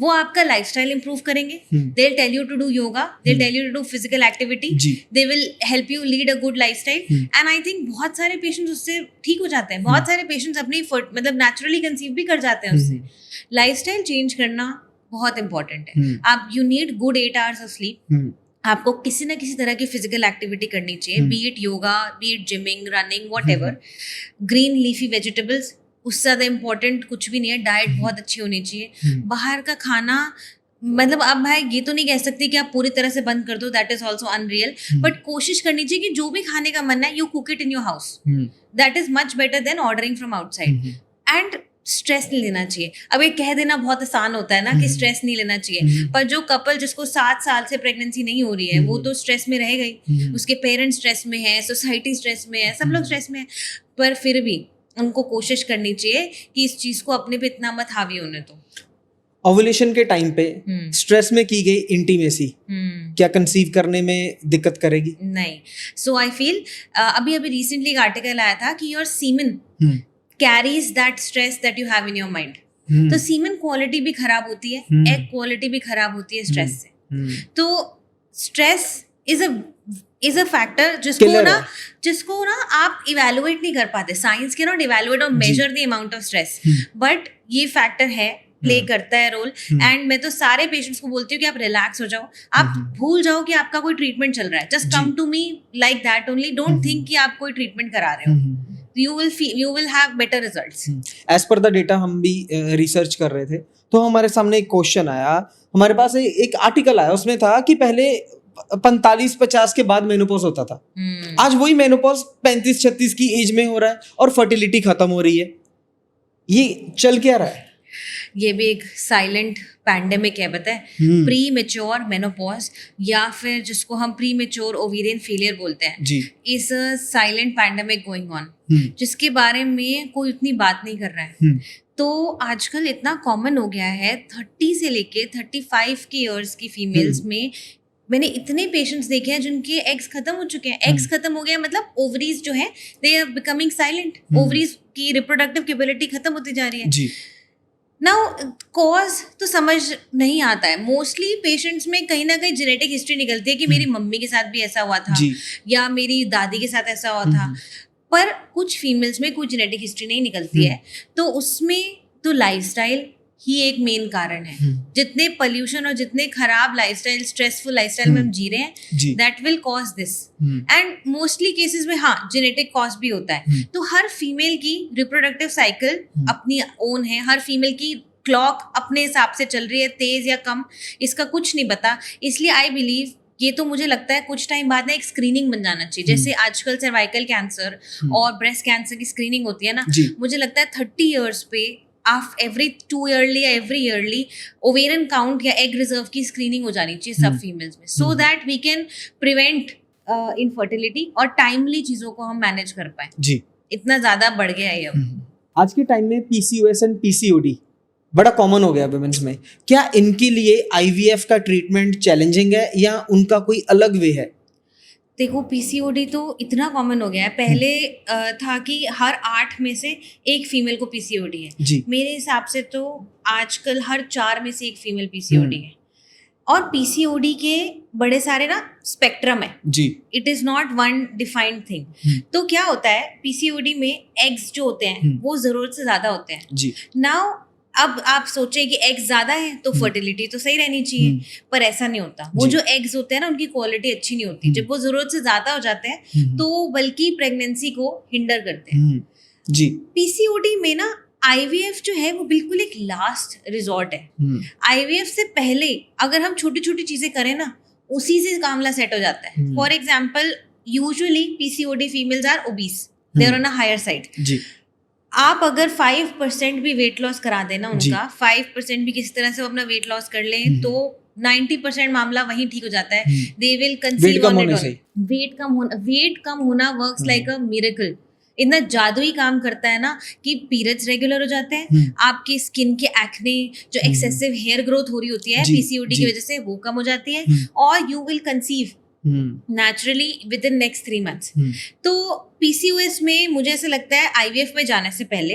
वो आपका लाइफस्टाइल इंप्रूव करेंगे, they will tell you to do yoga, they will tell you to do physical activity, they will help you lead a good lifestyle. And I think बहुत सारे पेशेंट्स उससे ठीक हो जाते हैं। बहुत सारे पेशेंट्स अपनी मतलब नेचुरली कंसीव भी कर जाते हैं उससे। लाइफस्टाइल चेंज करना बहुत इंपॉर्टेंट है। आप you need good 8 hours of sleep. आपको किसी ना किसी तरह की फिजिकल एक्टिविटी करनी चाहिए, B it yoga, B it gymming, running, whatever. Green leafy vegetables, उससे ज़्यादा इम्पोर्टेंट कुछ भी नहीं है। डाइट बहुत अच्छी होनी चाहिए। बाहर का खाना, मतलब अब भाई ये तो नहीं कह सकती कि आप पूरी तरह से बंद कर दो, that is also unreal, but कोशिश करनी चाहिए कि जो भी खाने का मन है, you cook it in your house, that is much better than ordering from outside. And stress नहीं लेना चाहिए। अब ये कह देना बहुत आसान होता है ना कि स्ट्रेस नहीं लेना चाहिए, पर जो कपल जिसको 7 साल से प्रेगनेंसी नहीं हो रही है, वो तो स्ट्रेस में रह गई, उसके पेरेंट्स स्ट्रेस में है, सोसाइटी स्ट्रेस में है, सब लोग स्ट्रेस में है, पर फिर भी उनको कोशिश करनी चाहिए कि इस चीज को अपने पे इतना मत हावी होने दो। ओव्यूलेशन के टाइम पे स्ट्रेस में की गई इंटीमेसी क्या कंसीव करने में दिक्कत करेगी? नहीं। सो आई फील अभी रिसेंटली एक आर्टिकल आया था कि your semen carries that stress that you have in your mind. तो सीमेन क्वालिटी भी खराब होती है, एग क्वालिटी भी खराब होती है स्ट्रेस से। तो स्ट्रेस इज अ फैक्टर जिसको ना आप इवेलुएट नहीं कर पाते। साइंस के नॉट इवेलुएट और measure the amount of stress, but ये फैक्टर है, प्ले करता है रोल। एंड मैं तो सारे पेशेंट्स को बोलती हूँ कि आप रिलैक्स हो जाओ, आप भूल जाओ कि आपका कोई ट्रीटमेंट चल रहा है। Just come to me like that only, don't think कि आप कोई ट्रीटमेंट करा रहे हो। you will have better results. As per the data हम भी रिसर्च कर रहे थे, तो हमारे सामने एक क्वेश्चन आया, हमारे पास एक आर्टिकल आया, उसमें था कि पहले 45-50 के बाद मेनोपॉज होता था, आज वही मेनोपॉज 35-36 की एज में हो रहा है और फर्टिलिटी खत्म हो रही है। ये चल क्या रहा है? ये भी एक साइलेंट पैंडेमिक है, पता है, प्री मेच्योर मेनोपॉज या फिर जिसको हम प्री मेच्योर ओवेरियन फेलियर बोलते हैं जी, is a silent pandemic going on, जिसके बारे में कोई उतनी बात नहीं कर रहा है। तो आजकल इतना कॉमन हो गया है, 30 से लेके 35 के इयर्स की फीमेल्स में मैंने इतने पेशेंट्स देखे हैं जिनके एग्स खत्म हो चुके हैं। एग्स खत्म हो गया मतलब ओवरीज जो है they are becoming silent, ovaries की रिप्रोडक्टिव कैपेबिलिटी खत्म होती जा रही है जी। नाउ कॉज तो समझ नहीं आता है। मोस्टली पेशेंट्स में कहीं ना कहीं जेनेटिक हिस्ट्री निकलती है कि मेरी मम्मी के साथ भी ऐसा हुआ था जी। या मेरी दादी के साथ ऐसा हुआ था, पर कुछ फीमेल्स में कोई जेनेटिक हिस्ट्री नहीं निकलती है। तो उसमें तो लाइफस्टाइल ही एक मेन कारण है। जितने पोल्यूशन और जितने खराब लाइफस्टाइल, स्ट्रेसफुल लाइफस्टाइल में हम जी रहे हैं, that will cause this. And mostly cases में हाँ जेनेटिक कॉज भी होता है। तो हर फीमेल की रिप्रोडक्टिव साइकिल अपनी ओन है, हर फीमेल की क्लॉक अपने हिसाब से चल रही है, तेज या कम इसका कुछ नहीं पता। इसलिए आई बिलीव ये तो मुझे लगता है कुछ टाइम बाद ना एक स्क्रीनिंग बन जाना चाहिए। जैसे आजकल सर्वाइकल कैंसर और ब्रेस्ट कैंसर की स्क्रीनिंग होती है ना, मुझे लगता है 30 इयर्स पे एवरी 2 ईयरली या एवरी ईयरली ओवेरियन काउंट या एग रिजर्व की स्क्रीनिंग हो जानी चाहिए सब फीमेल्स में, so that we can prevent infertility और टाइमली चीजों को हम मैनेज कर पाए। जी, इतना ज्यादा बढ़ गया है अब। आज के टाइम में पीसीओएस एंड पीसीओडी बड़ा कॉमन हो गया वुमेन्स में। क्या इनके लिए आईवीएफ का ट्रीटमेंट चैलेंजिंग है या उनका कोई अलग वे है? देखो पीसीओडी तो इतना कॉमन हो गया है, पहले था कि हर 8 में से एक फीमेल को पीसीओडी है जी। मेरे हिसाब से तो आजकल हर 4 में से एक फीमेल पीसीओडी है। और पीसीओडी के बड़े सारे ना स्पेक्ट्रम है जी, it is not one defined thing. तो क्या होता है पीसीओडी में एग्स जो होते हैं वो जरूरत से ज्यादा होते हैं जी। नाउ अब आप सोचे कि एग्स ज्यादा है तो फर्टिलिटी तो सही रहनी चाहिए, पर ऐसा नहीं होता। वो जो एग्स होते हैं ना उनकी क्वालिटी अच्छी नहीं होती। जब वो जरूरत से ज्यादा हो जाते हैं तो बल्कि प्रेगनेंसी को हिंडर करते हैं। जी। पीसीओडी में ना आईवीएफ जो है वो बिल्कुल एक लास्ट रिजॉर्ट है। आईवीएफ से पहले अगर हम छोटी छोटी चीजें करें ना उसी से मामला सेट हो जाता है। For example usually PCOD females are obese, they are on a higher side. जी। आप अगर 5% भी वेट लॉस करा देना उनका, 5% भी किसी तरह से वो अपना वेट लॉस कर लें तो 90% मामला वहीं ठीक हो जाता है। They will conceive on it all. Weight कम होना वर्क्स लाइक अ मिरेकल। इतना जादुई काम करता है ना कि पीरियड्स रेगुलर हो जाते हैं, आपकी स्किन के एक्ने, जो एक्सेसिव हेयर ग्रोथ हो रही होती है पीसीओडी की वजह से, वो कम हो जाती है और you will conceive naturally with in next 3 months। तो पीसीओएस में मुझे ऐसा लगता है आईवीएफ में जाने से पहले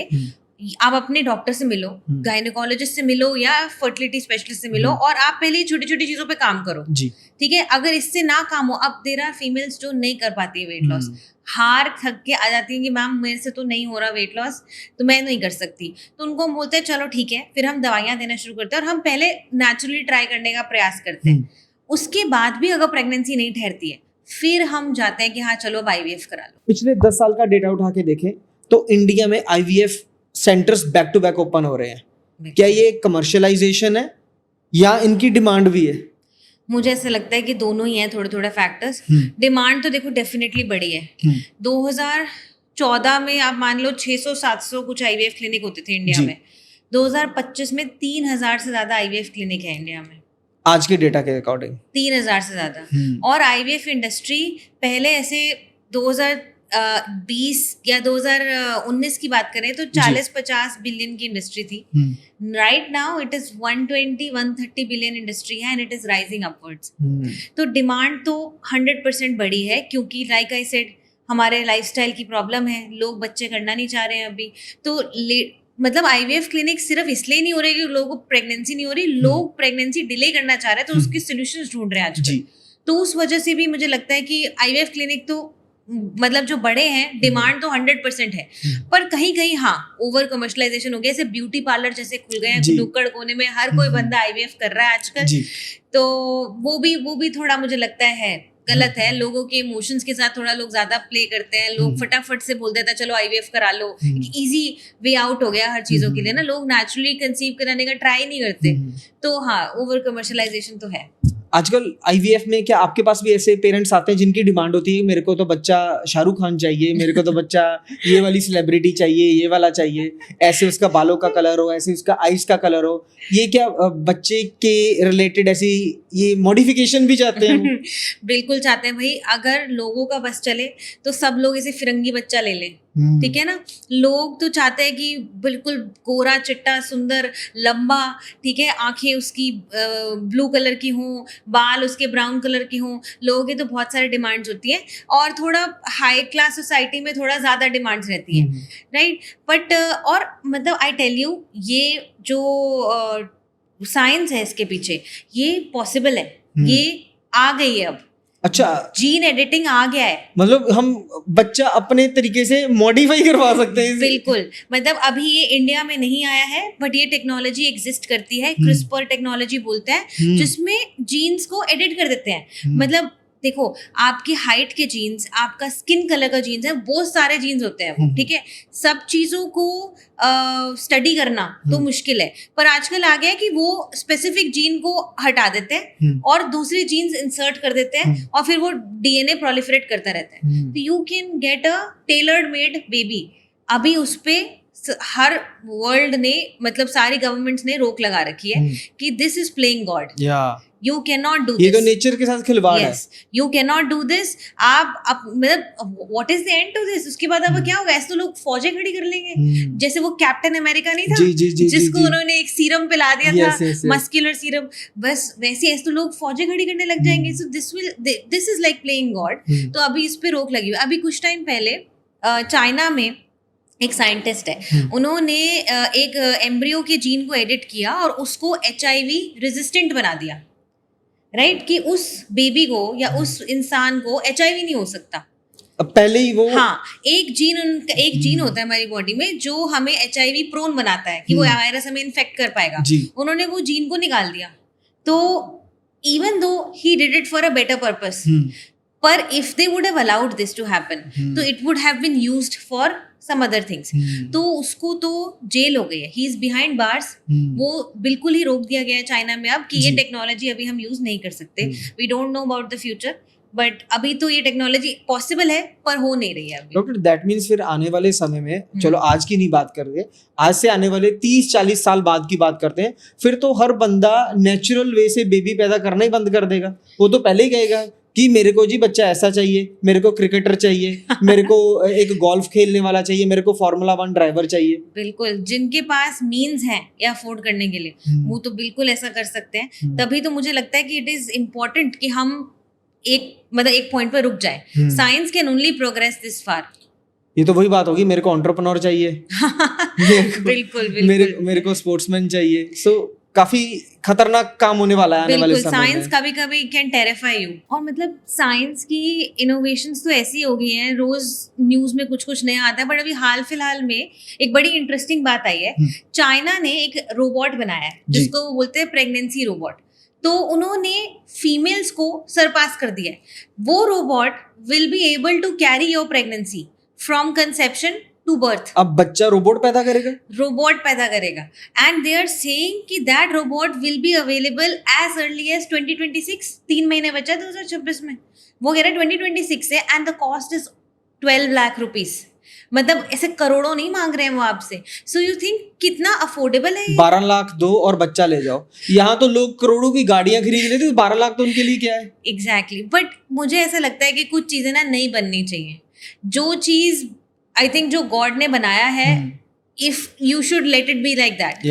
आप अपने डॉक्टर से मिलो, गायनेकोलॉजिस्ट से मिलो या फर्टिलिटी स्पेशलिस्ट से मिलो और आप पहले छोटी छोटी चीजों पे काम करो। ठीक है, अगर इससे ना काम हो, अब देयर आर फीमेल्स जो नहीं कर पाती है वेट लॉस, हार थक के आ जाती है कि मैम मेरे से तो नहीं हो रहा वेट लॉस, तो मैं नहीं कर सकती। तो उनको हम बोलते हैं चलो ठीक है, फिर हम दवाइयाँ देना शुरू करते हैं और हम पहले नेचुरली ट्राई करने का प्रयास करते हैं। उसके बाद भी अगर प्रेगनेंसी नहीं ठहरती है फिर हम जाते हैं कि हाँ चलो अब आईवीएफ करा लो। पिछले 10 साल का डेटा उठा के देखें तो इंडिया में IVF centres back to back open हो रहे हैं। क्या ये कमर्शियलाइजेशन है या इनकी डिमांड भी है? मुझे ऐसा लगता है कि दोनों ही हैं, थोड़े थोड़े फैक्टर्स। डिमांड तो देखो डेफिनेटली बढ़ी है। 2014 में आप मान लो 600-700 कुछ आईवीएफ क्लिनिक होते थे इंडिया में। 2025 में 3000 से ज्यादा आईवीएफ क्लिनिक है इंडिया में, आज के डेटा के अकॉर्डिंग 3000 से ज्यादा। और आईवीएफ इंडस्ट्री पहले ऐसे 2020 या 2019 की बात करें तो 40-50 बिलियन की इंडस्ट्री थी। Right now it is 120-130 billion industry है and it is rising upwards. तो डिमांड तो 100% बढ़ी है क्योंकि लाइक आई सेड हमारे लाइफस्टाइल की प्रॉब्लम है, लोग बच्चे करना नहीं चाह रहे हैं अभी। तो मतलब आईवीएफ क्लिनिक सिर्फ इसलिए नहीं हो रही कि लोगों को प्रेगनेंसी नहीं हो रही, लोग प्रेगनेंसी डिले करना चाह रहे हैं तो उसके सॉल्यूशंस ढूंढ रहे हैं आजकल। तो उस वजह से भी मुझे लगता है कि आईवीएफ क्लिनिक तो मतलब जो बड़े हैं, डिमांड तो 100% है, पर कहीं कहीं हाँ ओवर कमर्शलाइजेशन हो गया। जैसे ब्यूटी पार्लर जैसे खुल गए हैं नुक्कड़ कोने में, हर कोई बंदा आईवीएफ कर रहा है आजकल। तो वो भी थोड़ा मुझे लगता है गलत है। लोगों के इमोशंस के साथ थोड़ा लोग ज्यादा प्ले करते हैं। लोग फटाफट से बोल देते हैं चलो आईवीएफ करा लो, इजी वे आउट हो गया हर चीजों के लिए ना। लोग नेचुरली कंसीव कराने का ट्राई नहीं करते। तो हाँ ओवर कमर्शलाइजेशन तो है। आजकल आईवीएफ में क्या आपके पास भी ऐसे पेरेंट्स आते हैं जिनकी डिमांड होती है मेरे को तो बच्चा शाहरुख खान चाहिए, मेरे को तो बच्चा ये वाली सेलिब्रिटी चाहिए, ये वाला चाहिए, ऐसे उसका बालों का कलर हो, ऐसे उसका आईज का कलर हो, ये क्या बच्चे के रिलेटेड ऐसी ये मॉडिफिकेशन भी चाहते हैं? बिल्कुल चाहते हैं भाई। अगर लोगों का बस चले तो सब लोग ऐसे फिरंगी बच्चा ले लें, ठीक है ना। लोग तो चाहते हैं कि बिल्कुल गोरा चिट्टा सुंदर लंबा, ठीक है, आंखें उसकी ब्लू कलर की हों, बाल उसके ब्राउन कलर के हों। लोगों की तो बहुत सारी डिमांड्स होती हैं और थोड़ा हाई क्लास सोसाइटी में थोड़ा ज़्यादा डिमांड्स रहती हैं, राइट। बट और मतलब आई टेल यू, ये जो साइंस है इसके पीछे, ये पॉसिबल है, ये आ गई है अब। अच्छा, जीन एडिटिंग आ गया है, मतलब हम बच्चा अपने तरीके से मॉडिफाई करवा सकते हैं इसे? बिल्कुल। मतलब अभी ये इंडिया में नहीं आया है बट ये टेक्नोलॉजी एग्जिस्ट करती है, क्रिस्पर टेक्नोलॉजी बोलते हैं, जिसमें जीन्स को एडिट कर देते हैं। मतलब देखो, आपकी हाइट के जीन्स, आपका स्किन कलर का जीन्स है, बहुत सारे जीन्स होते हैं वो, ठीक है। सब चीज़ों को स्टडी करना तो मुश्किल है, पर आजकल आ गया है कि वो स्पेसिफिक जीन को हटा देते हैं और दूसरी जीन्स इंसर्ट कर देते हैं और फिर वो डीएनए प्रोलिफरेट करता रहता है। तो you can get a tailored made baby. अभी उस पे हर वर्ल्ड ने, मतलब सारी गवर्नमेंट्स ने रोक लगा रखी है कि this is playing God, you can not do ये तो नेचर के साथ खिलवाड़ है। You can not do this. आप मतलब what is the end to this? उसके बाद अब क्या होगा? ऐसे तो लोग फौजें खड़ी कर लेंगे, जैसे वो कैप्टन अमेरिका नहीं था जिसको उन्होंने एक सीरम पिला दिया था, मस्कुलर सीरम, बस वैसे ऐसे तो लोग फौजें खड़ी करने लग जाएंगे। So this is like playing God. तो अभी इस पे रोक लगी हुई। अभी कुछ टाइम पहले चाइना में एक साइंटिस्ट है, उन्होंने एक एम्ब्रियो के जीन को एडिट किया और उसको HIV रेजिस्टेंट बना दिया, राइट, कि उस बेबी को या उस इंसान को HIV नहीं हो सकता। अब पहले ही वो, हाँ, एक जीन होता है हमारी बॉडी में जो हमें HIV प्रोन बनाता है कि वो वायरस हमें इन्फेक्ट कर पाएगा। उन्होंने वो जीन को निकाल दिया। तो even though he did it for a better purpose, पर if they would have allowed this to happen तो it would have been used for some other things. तो उसको तो जेल हो गई है, ही इज बिहाइंड बार्स। वो बिल्कुल ही रोक दिया गया है चाइना में अब कि ये टेक्नोलॉजी अभी हम यूज नहीं कर सकते। We don't know about the future, but अभी तो ये टेक्नोलॉजी पॉसिबल है पर हो नहीं रही है अभी। डॉक्टर, दैट मीन्स फिर आने वाले समय में, चलो आज की नहीं बात कर रहे, आज से आने वाले 30-40 साल बाद की बात करते हैं, फिर तो हर बंदा नेचुरल वे से बेबी पैदा करना ही बंद कर देगा। वो तो पहले ही कहेगा कि मेरे को जी बच्चा ऐसा चाहिए, मेरे को क्रिकेटर चाहिए, मेरे को एक गोल्फ खेलने वाला चाहिए, मेरे को Formula 1 ड्राइवर चाहिए। बिल्कुल, जिनके पास मीन्स हैं या अफोर्ड करने के लिए वो तो बिल्कुल ऐसा कर सकते हैं। तभी तो मुझे लगता है कि इट इज इम्पोर्टेंट कि हम एक पॉइंट पर रुक जाए। Science can only progress this far. ये तो वही बात होगी, मेरे को एंटरप्रेन्योर चाहिए, बिल्कुल मेरे को स्पोर्ट्समैन चाहिए। सो काफी खतरनाक काम होने वाला है आने वाले समय में। साइंस कभी कभी कैन टेरिफाई यू। और मतलब साइंस की इनोवेशंस तो ऐसी हो गई हैं, रोज न्यूज में कुछ कुछ नया आता है। बट अभी हाल फिलहाल में एक बड़ी इंटरेस्टिंग बात आई है। चाइना ने एक रोबोट बनाया है जिसको बोलते हैं प्रेगनेंसी रोबोट। तो उन्होंने फीमेल्स को सरपास कर दिया है। वो robot will be able to carry your pregnancy from conception to birth. अब बच्चा रोबोट पैदा करेगा एंड दे आर सेइंग कि that robot will be available as early as 2026। 3 महीने बचा है 2026 में, वो कह रहे हैं 2026 से। And the cost is 12 lakh rupees. मतलब ऐसे करोड़ों नहीं मांग रहे हैं वो आपसे। सो यू थिंक कितना अफोर्डेबल है? 12 लाख दो और बच्चा ले जाओ। यहाँ तो लोग करोड़ों की गाड़ियां खरीद लेते, 12 लाख तो उनके लिए क्या है? एग्जैक्टली। बट मुझे ऐसा लगता है कि कुछ चीजें ना नहीं बननी चाहिए। जो चीज आई थिंक जो गॉड ने बनाया है, if you should let it be like that,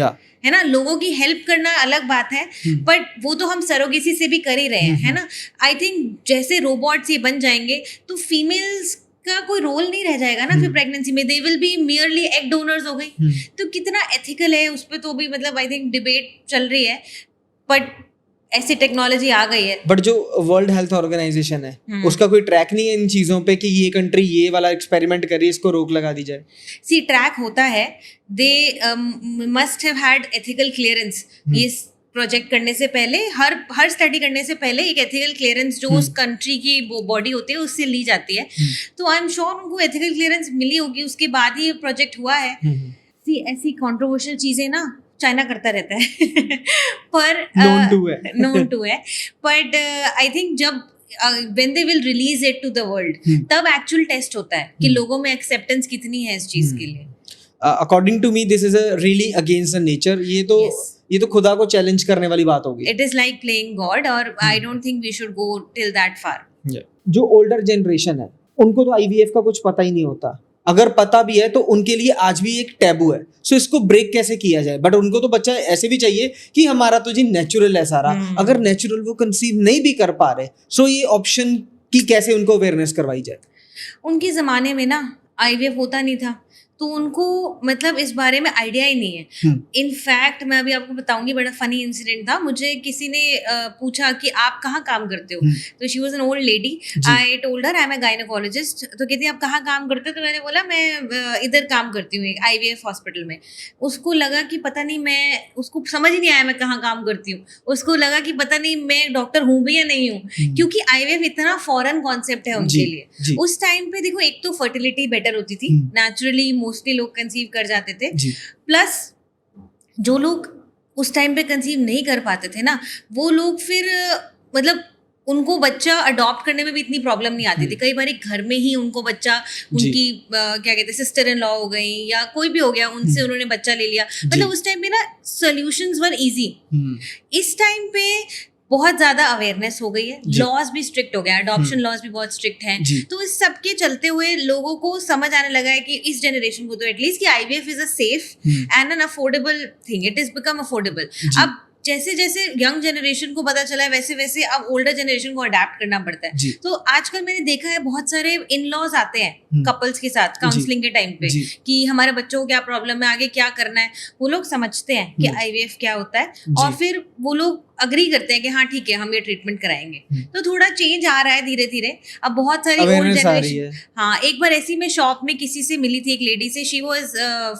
है ना। लोगों की हेल्प करना अलग बात है, बट वो तो हम सरोगेसी से भी कर ही रहे हैं, है ना। आई थिंक जैसे रोबोट्स ये बन जाएंगे तो फीमेल्स का कोई रोल नहीं रह जाएगा ना फिर प्रेगनेंसी में। They will be merely egg donors हो गई। तो कितना एथिकल है उस पर तो भी मतलब आई थिंक डिबेट चल रही है। बट ऐसी टेक्नोलॉजी आ गई है। बट जो वर्ल्ड हेल्थ ऑर्गेनाइजेशन है उसका कोई ट्रैक नहीं है इन चीजों पे कि ये कंट्री ये वाला एक्सपेरिमेंट करी, इसको रोक लगा दी जाए? सी, ट्रैक होता है। They must have had ethical clearance. ये प्रोजेक्ट करने से पहले, हर स्टडी करने से पहले एक एथिकल क्लियरेंस जो उस कंट्री की बॉडी होती है उससे ली जाती है। तो आई एम श्योर उनको एथिकल क्लियरेंस मिली होगी, उसके बाद ही ये प्रोजेक्ट हुआ है। सी, ऐसी कंट्रोवर्शियल चीजें ना चाइना करता रहता है पर Known to है। known to है, बट आई थिंक जब when they will release it to the world, तब actual test होता है कि लोगों में acceptance कितनी है इस चीज के लिए. According to me this is a really against the nature. ये तो खुदा को चैलेंज करने वाली बात होगी. It is like playing God, और I don't think we should go till that far. जो ओल्डर जनरेशन है उनको तो आईवीएफ का कुछ पता ही नहीं होता. अगर पता भी है तो उनके लिए आज भी एक टैबू है. सो इसको ब्रेक कैसे किया जाए? बट उनको तो बच्चा ऐसे भी चाहिए कि हमारा तो जी नेचुरल है सारा. अगर नेचुरल वो कंसीव नहीं भी कर पा रहे, सो ये ऑप्शन की कैसे उनको अवेयरनेस करवाई जाए? उनके जमाने में ना आईवीएफ होता नहीं था, तो उनको मतलब इस बारे में आइडिया ही नहीं है. इनफैक्ट मैं अभी आपको बताऊंगी, बड़ा फनी इंसिडेंट था. मुझे किसी ने पूछा कि आप कहाँ काम करते हो, तो she was an old lady. I told her I am a gynaecologist. तो कहती आप कहाँ काम करते हो, तो मैंने बोला मैं इधर काम करती हूँ, एक आईवीएफ हॉस्पिटल में. उसको लगा कि पता नहीं, मैं उसको समझ ही नहीं आया मैं कहाँ काम करती हूँ. उसको लगा कि पता नहीं मैं डॉक्टर हूँ भी या नहीं हूँ, क्योंकि आईवीएफ इतना फॉरेन कॉन्सेप्ट है उनके लिए. उस टाइम पे देखो, एक तो फर्टिलिटी बेटर होती थी, नेचुरली मोस्टली लोग कंसीव कर जाते थे. प्लस जो लोग उस टाइम पे कंसीव नहीं कर पाते थे ना, वो लोग फिर मतलब उनको बच्चा अडॉप्ट करने में भी इतनी प्रॉब्लम नहीं आती थी. कई बार घर में ही उनको बच्चा, उनकी क्या कहते हैं सिस्टर इन लॉ हो गई या कोई भी हो गया, उनसे उन्होंने बच्चा ले लिया. मतलब उस टाइम पे ना सॉल्यूशंस वर इजी. इस टाइम पे बहुत ज्यादा अवेयरनेस हो गई है, लॉज भी स्ट्रिक्ट हो गया, अडॉप्शन लॉज भी बहुत स्ट्रिक्ट हैं. तो इस सब के चलते हुए लोगों को समझ आने लगा है कि इस जनरेशन को तो एटलीस्ट कि IVF is a safe and an affordable thing. It is become affordable. अब जैसे जैसे यंग जनरेशन को पता चला है, वैसे वैसे अब ओल्डर जनरेशन को अडेप्ट करना पड़ता है. तो आजकल मैंने देखा है बहुत सारे इन लॉज आते हैं कपल्स के साथ काउंसलिंग के टाइम पे कि हमारे बच्चों को क्या प्रॉब्लम है, आगे क्या करना है. वो लोग समझते हैं कि आईवीएफ क्या होता है, और फिर वो लोग अग्री करते हैं कि हाँ ठीक है, हम ये ट्रीटमेंट कराएंगे. तो थोड़ा चेंज आ रहा है धीरे धीरे. अब बहुत सारी ओल्ड जनरेशन. हाँ, एक बार ऐसी मैं शॉप में किसी से मिली थी, एक लेडी से. शी वाज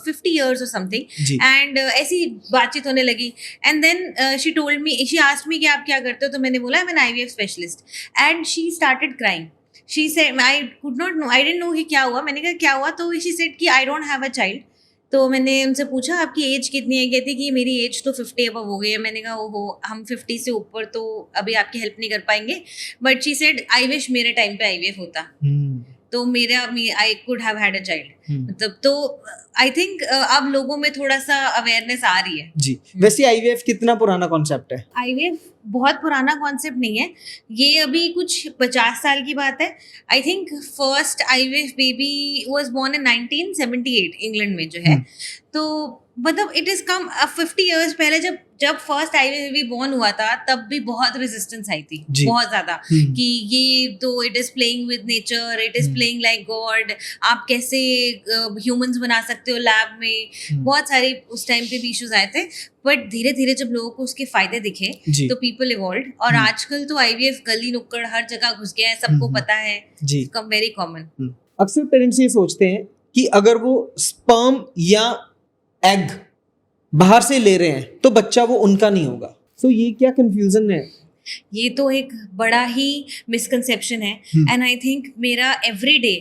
50 years और समथिंग, एंड ऐसी बातचीत होने लगी. And then she told me, she asked me कि आप क्या करते हो. तो मैंने बोला I am an IVF specialist. And she started crying. She said I could not know, I didn't know कि क्या हुआ. मैंने कहा क्या हुआ, तो शी सेड कि I don't have a child. तो मैंने उनसे पूछा आपकी एज कितनी है. कहती कि मेरी एज तो 50 अबव हो गई है. मैंने कहा ओहो, हम 50 से ऊपर तो अभी आपकी हेल्प नहीं कर पाएंगे. But she said I wish मेरे टाइम पे आईवीएफ होता तो मेरा I could have had a child. मतलब तो आई थिंक अब लोगों में थोड़ा सा अवेयरनेस आ रही है. जी. वैसे आईवीएफ कितना पुराना कॉन्सेप्ट है? आईवीएफ बहुत पुराना कॉन्सेप्ट नहीं है, ये अभी कुछ 50 साल की बात है. I think first IVF baby was born in 1978 England में जो है. तो मतलब इट इज कम 50 इयर्स पहले जब फर्स्ट आईवीएफ बेबी बोर्न हुआ था, तब भी बहुत रेजिस्टेंस आई थी, बहुत ज्यादा, कि ये तो it is playing with nature, it is playing like God, आप कैसे ह्यूमंस बना सकते हो लैब में. बहुत सारे उस टाइम पे भी इश्यूज आए थे. बट धीरे धीरे जब लोगों को उसके फायदे दिखे तो पीपल इवॉल्व्ड. और आजकल तो आईवीएफ गली नुक्कड़ हर जगह घुस गया है, सबको पता है, वेरी कॉमन. अक्सर पेरेंट्स ये सोचते हैं कि अगर वो स्पर्म या एग बाहर से ले रहे हैं तो बच्चा वो उनका नहीं होगा. सो ये क्या कंफ्यूजन है? ये तो एक बड़ा ही मिसकंसेप्शन है. एंड आई थिंक मेरा every day,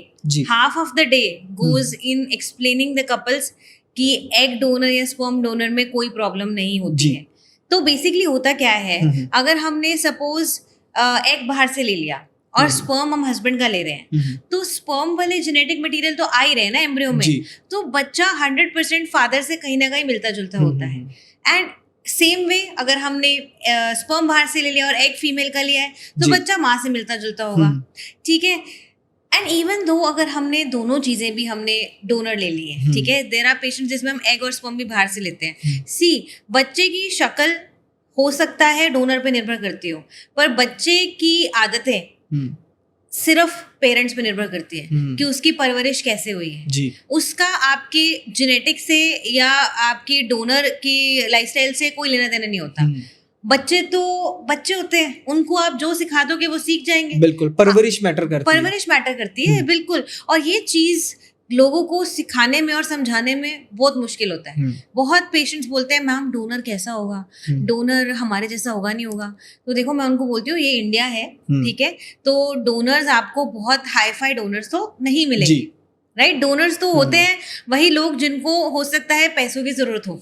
half of the day goes in explaining the couples कि एग डोनर या स्पर्म डोनर में कोई प्रॉब्लम नहीं होती है. तो बेसिकली होता क्या है, अगर हमने सपोज एग बाहर से ले लिया और स्पर्म हम हस्बैंड का ले रहे हैं, तो स्पर्म वाले जेनेटिक मटेरियल तो आ ही रहे हैं ना एम्ब्रियो में. तो बच्चा 100% फादर से कहीं ना कहीं मिलता जुलता होता है. एंड सेम वे अगर हमने स्पर्म बाहर से ले लिया और एग फीमेल का लिया है, तो बच्चा माँ से मिलता जुलता होगा. ठीक है. एंड इवन दो अगर हमने दोनों चीजें भी हमने डोनर ले ली है, ठीक है, देयर आर पेशेंट्स जिसमें हम एग और स्पर्म भी बाहर से लेते हैं. बच्चे की शक्ल हो सकता है डोनर पे निर्भर करती हो, पर बच्चे की आदतें सिर्फ पेरेंट्स पे निर्भर करती है कि उसकी परवरिश कैसे हुई है. उसका आपके जेनेटिक से या आपके डोनर की लाइफस्टाइल से कोई लेना देना नहीं होता. बच्चे तो बच्चे होते हैं, उनको आप जो सिखा दोगे वो सीख जाएंगे. बिल्कुल, परवरिश मैटर करती है. बिल्कुल. और ये चीज लोगों को सिखाने में और समझाने में बहुत मुश्किल होता है. बहुत पेशेंट्स बोलते हैं मैम डोनर कैसा होगा, डोनर हमारे जैसा होगा नहीं होगा. तो देखो मैं उनको बोलती हूँ ये इंडिया है, ठीक है, तो डोनर्स आपको बहुत हाई फाई डोनर्स तो नहीं मिलेंगे, राइट. डोनर्स तो होते हैं वही लोग जिनको हो सकता है पैसों की जरूरत हो,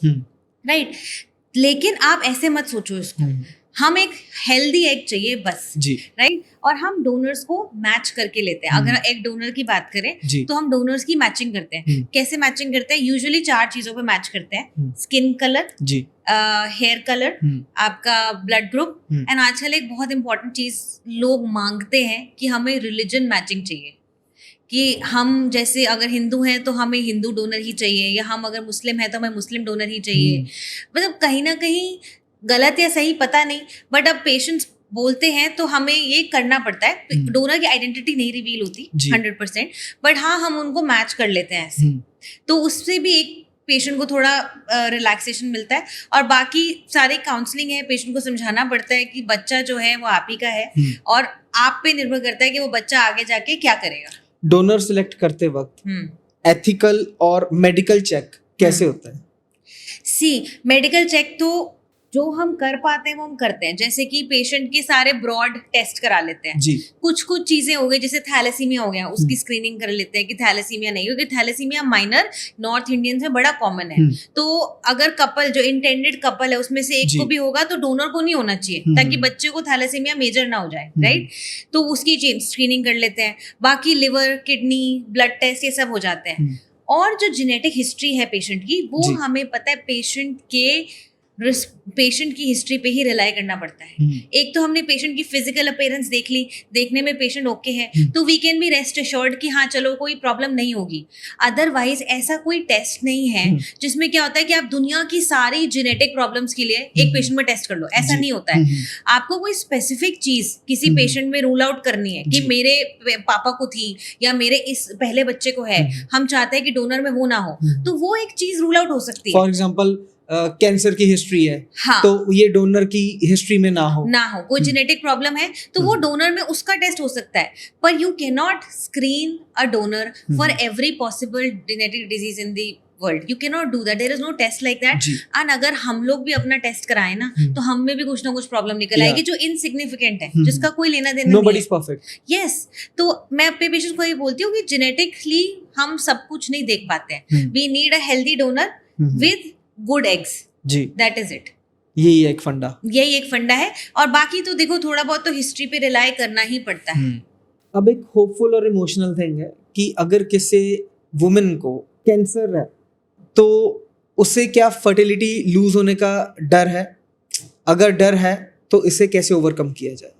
राइट। लेकिन आप ऐसे मत सोचो इसको, हम एक हेल्दी एग चाहिए बस, जी राइट। और हम डोनर्स को मैच करके लेते हैं। अगर एक डोनर की बात करें जी तो हम डोनर्स की मैचिंग करते हैं। कैसे मैचिंग करते हैं? यूजुअली 4 चीजों पे मैच करते हैं: स्किन कलर, जी हेयर कलर, आपका ब्लड ग्रुप, एंड आजकल एक बहुत इंपॉर्टेंट चीज लोग मांगते हैं कि हमें रिलीजन मैचिंग चाहिए, कि हम जैसे अगर हिंदू हैं तो हमें हिंदू डोनर ही चाहिए, या हम अगर मुस्लिम हैं तो हमें मुस्लिम डोनर ही चाहिए। मतलब कहीं ना कहीं गलत या सही पता नहीं, बट अब पेशेंट्स बोलते हैं तो हमें ये करना पड़ता है। डोनर की आइडेंटिटी नहीं रिवील होती 100%, बट हाँ हम उनको मैच कर लेते हैं ऐसे। तो उससे भी एक पेशेंट को थोड़ा रिलैक्सेशन मिलता है। और बाकी सारे काउंसलिंग है, पेशेंट को समझाना पड़ता है कि बच्चा जो है वो आप ही का है, और आप पे निर्भर करता है कि वो बच्चा आगे जाके क्या करेगा। डोनर सिलेक्ट करते वक्त एथिकल और मेडिकल चेक कैसे होता है? मेडिकल चेक तो जो हम कर पाते हैं वो हम करते हैं। जैसे कि पेशेंट के सारे ब्रॉड टेस्ट करा लेते हैं। जी कुछ चीजें हो गई, जैसे थैलेसीमिया हो गया, उसकी स्क्रीनिंग कर लेते हैं कि थैलेसीमिया नहीं, क्योंकि थैलेसीमिया माइनर नॉर्थ इंडियंस में बड़ा कॉमन है। तो अगर कपल जो इंटेंडेड कपल है उसमें से एक को भी होगा तो डोनर को नहीं होना चाहिए, ताकि बच्चे को थैलेसीमिया मेजर ना हो जाए, राइट। तो उसकी स्क्रीनिंग कर लेते हैं। बाकी लिवर, किडनी, ब्लड टेस्ट ये सब हो जाते हैं। और जो जेनेटिक हिस्ट्री है पेशेंट की, वो हमें पता है पेशेंट की हिस्ट्री पे ही रिलाई करना पड़ता है। एक तो हमने पेशेंट की फिजिकल अपीयरेंस देख ली, देखने में पेशेंट ओके है तो we can be rest assured कि हाँ चलो कोई प्रॉब्लम नहीं होगी। अदरवाइज ऐसा कोई टेस्ट नहीं है जिसमें क्या होता है कि आप दुनिया की सारी जेनेटिक प्रॉब्लम्स के लिए एक पेशेंट में टेस्ट कर लो, ऐसा नहीं होता है। आपको कोई स्पेसिफिक चीज किसी पेशेंट में रूल आउट करनी है कि मेरे पापा को थी या मेरे इस पहले बच्चे को है, हम चाहते हैं कि डोनर में वो ना हो, तो वो एक चीज रूल आउट हो सकती है। फॉर एग्जाम्पल कैंसर की हिस्ट्री है, हाँ, तो ये डोनर की हिस्ट्री में ना हो कोई जेनेटिक प्रॉब्लम है तो वो डोनर में उसका टेस्ट हो सकता है। पर you can not screen a donor for every possible genetic disease in the world. You can not do that, there is no test like that. And अगर हम लोग भी अपना टेस्ट कराएं ना तो हम में भी कुछ ना कुछ प्रॉब्लम निकल आएगी जो इनसिग्निफिकेंट है, जिसका कोई लेना देना Nobody नहीं is perfect. यस तो मैं अपने पेशेंट को ये बोलती हूँ कि जेनेटिकली हम सब कुछ नहीं देख पाते हैं। We need a healthy donor with good eggs, जी दैट इज इट। यही एक फंडा है। और बाकी तो देखो थोड़ा बहुत तो हिस्ट्री पे रिलाई करना ही पड़ता है। अब एक होपफुल और इमोशनल थिंग है कि अगर किसी वुमेन को कैंसर है तो उसे क्या फर्टिलिटी लूज होने का डर है? अगर डर है तो इसे कैसे ओवरकम किया जाए?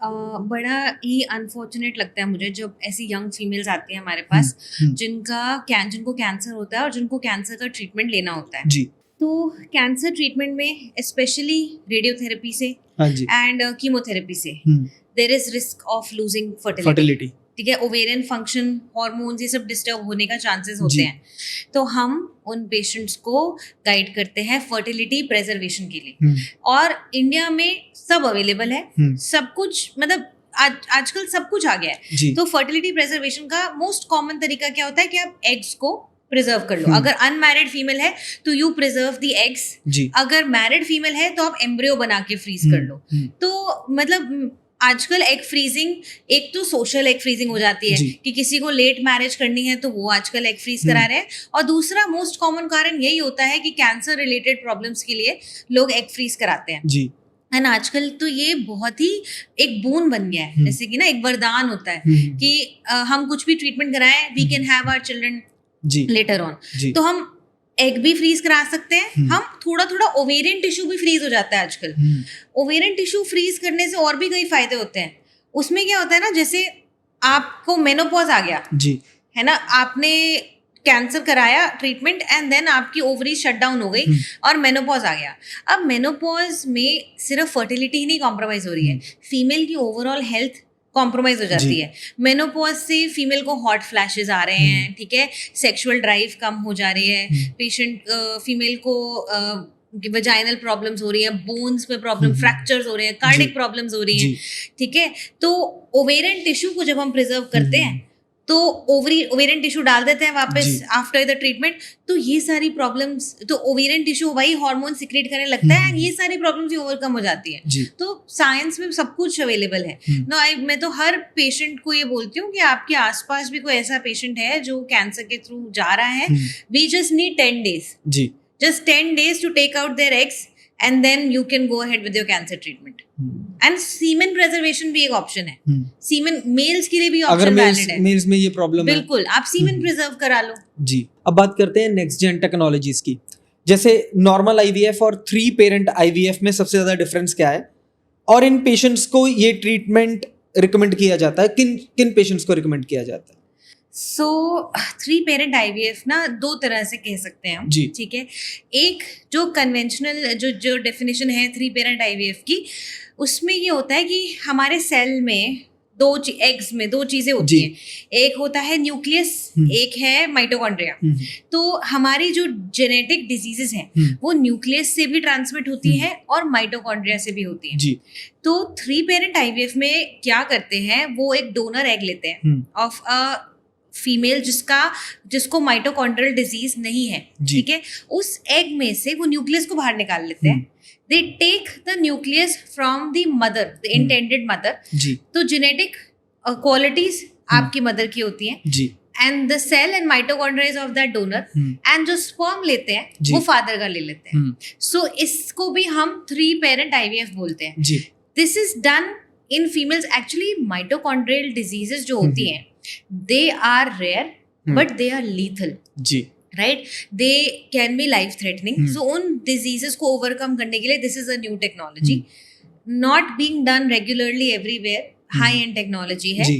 बड़ा ही अनफॉर्चुनेट लगता है मुझे जब ऐसी यंग फीमेल्स आती हैं हमारे पास जिनको कैंसर होता है और जिनको कैंसर का ट्रीटमेंट लेना होता है। जी तो कैंसर ट्रीटमेंट में स्पेशली रेडियोथेरेपी से एंड कीमोथेरेपी से there is risk of losing fertility. ठीक है, ओवेरियन फंक्शन, हार्मोन्स, ये सब डिस्टर्ब होने का चांसेस होते हैं। तो हम उन पेशेंट्स को गाइड करते हैं फर्टिलिटी प्रेजर्वेशन के लिए। और इंडिया में सब अवेलेबल है, सब कुछ, मतलब आजकल सब कुछ आ गया है। तो फर्टिलिटी प्रेजर्वेशन का मोस्ट कॉमन तरीका क्या होता है कि आप एग्स को प्रिजर्व कर लो। अगर अनमैरिड फीमेल है तो यू प्रिजर्व द एग्स, अगर मैरिड फीमेल है तो आप एम्ब्रियो बना के फ्रीज कर लो। तो मतलब आजकल एग फ्रीजिंग, एक तो सोशल एग फ्रीजिंग हो जाती है कि किसी को लेट मैरिज करनी है तो वो आजकल एग फ्रीज करा रहे हैं, और दूसरा मोस्ट कॉमन कारण यही होता है कि कैंसर रिलेटेड प्रॉब्लम्स के लिए लोग एग फ्रीज कराते हैं जी। एंड आजकल तो ये बहुत ही एक बोन बन गया है, जैसे कि ना एक वरदान होता है कि हम कुछ भी ट्रीटमेंट कराएं, we can have our children later on. तो हम एग भी फ्रीज करा सकते हैं, हम थोड़ा ओवेरियन टिश्यू भी फ्रीज हो जाता है आजकल। ओवेरियन टिश्यू फ्रीज करने से और भी कई फायदे होते हैं। उसमें क्या होता है ना, जैसे आपको मेनोपॉज आ गया जी, है ना, आपने कैंसर कराया ट्रीटमेंट एंड देन आपकी ओवरी शट डाउन हो गई और मेनोपॉज आ गया। अब मेनोपॉज में सिर्फ फर्टिलिटी ही नहीं कॉम्प्रोमाइज हो रही है, फीमेल की ओवरऑल हेल्थ कॉम्प्रोमाइज हो जाती है। मेनोपॉज से फीमेल को हॉट फ्लैशेस आ रहे हैं, ठीक है, सेक्सुअल ड्राइव कम हो जा रही है, पेशेंट फीमेल को वजाइनल प्रॉब्लम्स हो रही है, बोन्स में प्रॉब्लम, फ्रैक्चर्स हो रहे हैं, कार्डिक प्रॉब्लम्स हो रही हैं, ठीक है। तो ओवेरियन टिश्यू को जब हम प्रिजर्व करते हैं तो ओवेरियन टिश्यू डाल देते हैं वापस आफ्टर द ट्रीटमेंट, तो ये सारी प्रॉब्लम्स, तो ओवेरियन टिश्यू वही हार्मोन सिक्रेट करने लगता है एंड ये सारी प्रॉब्लम्स ओवरकम हो जाती है। तो साइंस में सब कुछ अवेलेबल है। मैं तो हर पेशेंट को ये बोलती हूँ कि आपके आसपास भी कोई ऐसा पेशेंट है जो कैंसर के थ्रू जा रहा है, वी जस्ट नीड 10 days जी, just 10 days to take out their eggs and then you can go ahead with your cancer treatment. And semen preservation भी एक option है. Semen males के लिए भी अगर option valid है. मेल्स में ये प्रॉब्लम है, बिल्कुल, आप semen preserve करा लो. जी. अब बात करते हैं नेक्स्ट जेन टेक्नोलॉजीज की. जैसे नॉर्मल IVF और 3 पेरेंट IVF में सबसे ज्यादा डिफरेंस क्या है, और इन पेशेंट्स को ये ट्रीटमेंट रिकमेंड किया जाता है, किन पेशेंट्स को रिकमेंड किया जाता है? सो 3 पेरेंट IVF ना 2 तरह से कह सकते हैं हम. जी. ठीक है. एक जो कन्वेंशनल जो डेफिनेशन है 3 पेरेंट IVF की, उसमें ये होता है कि हमारे सेल में एग्स में 2 चीजें होती हैं. एक होता है न्यूक्लियस, एक है माइटोकॉन्ड्रिया. तो हमारी जो जेनेटिक डिजीजेस हैं वो न्यूक्लियस से भी ट्रांसमिट होती हैं और माइटोकॉन्ड्रिया से भी होती हैं. जी. तो 3 पेरेंट IVF में क्या करते हैं, वो एक डोनर एग लेते हैं ऑफ अ फीमेल जिसको माइटोकॉन्ड्रियल डिजीज नहीं है. ठीक है. उस एग में से वो न्यूक्लियस को बाहर निकाल लेते हैं. They take the nucleus from the mother, the intended mother. जी. तो genetic qualities आपकी मदर की होती हैं. जी. And the cell and mitochondria of that donor. And जो sperm लेते हैं जी. वो फादर का ले लेते हैं. So इसको भी हम 3 parent IVF बोलते हैं. जी. This is done in females. Actually mitochondrial diseases जो होती हैं, they are rare but they are lethal. Ji. Right, they can be life threatening. So उन diseases को overcome करने के लिए this is a new technology, not being done regularly everywhere. High end technology है.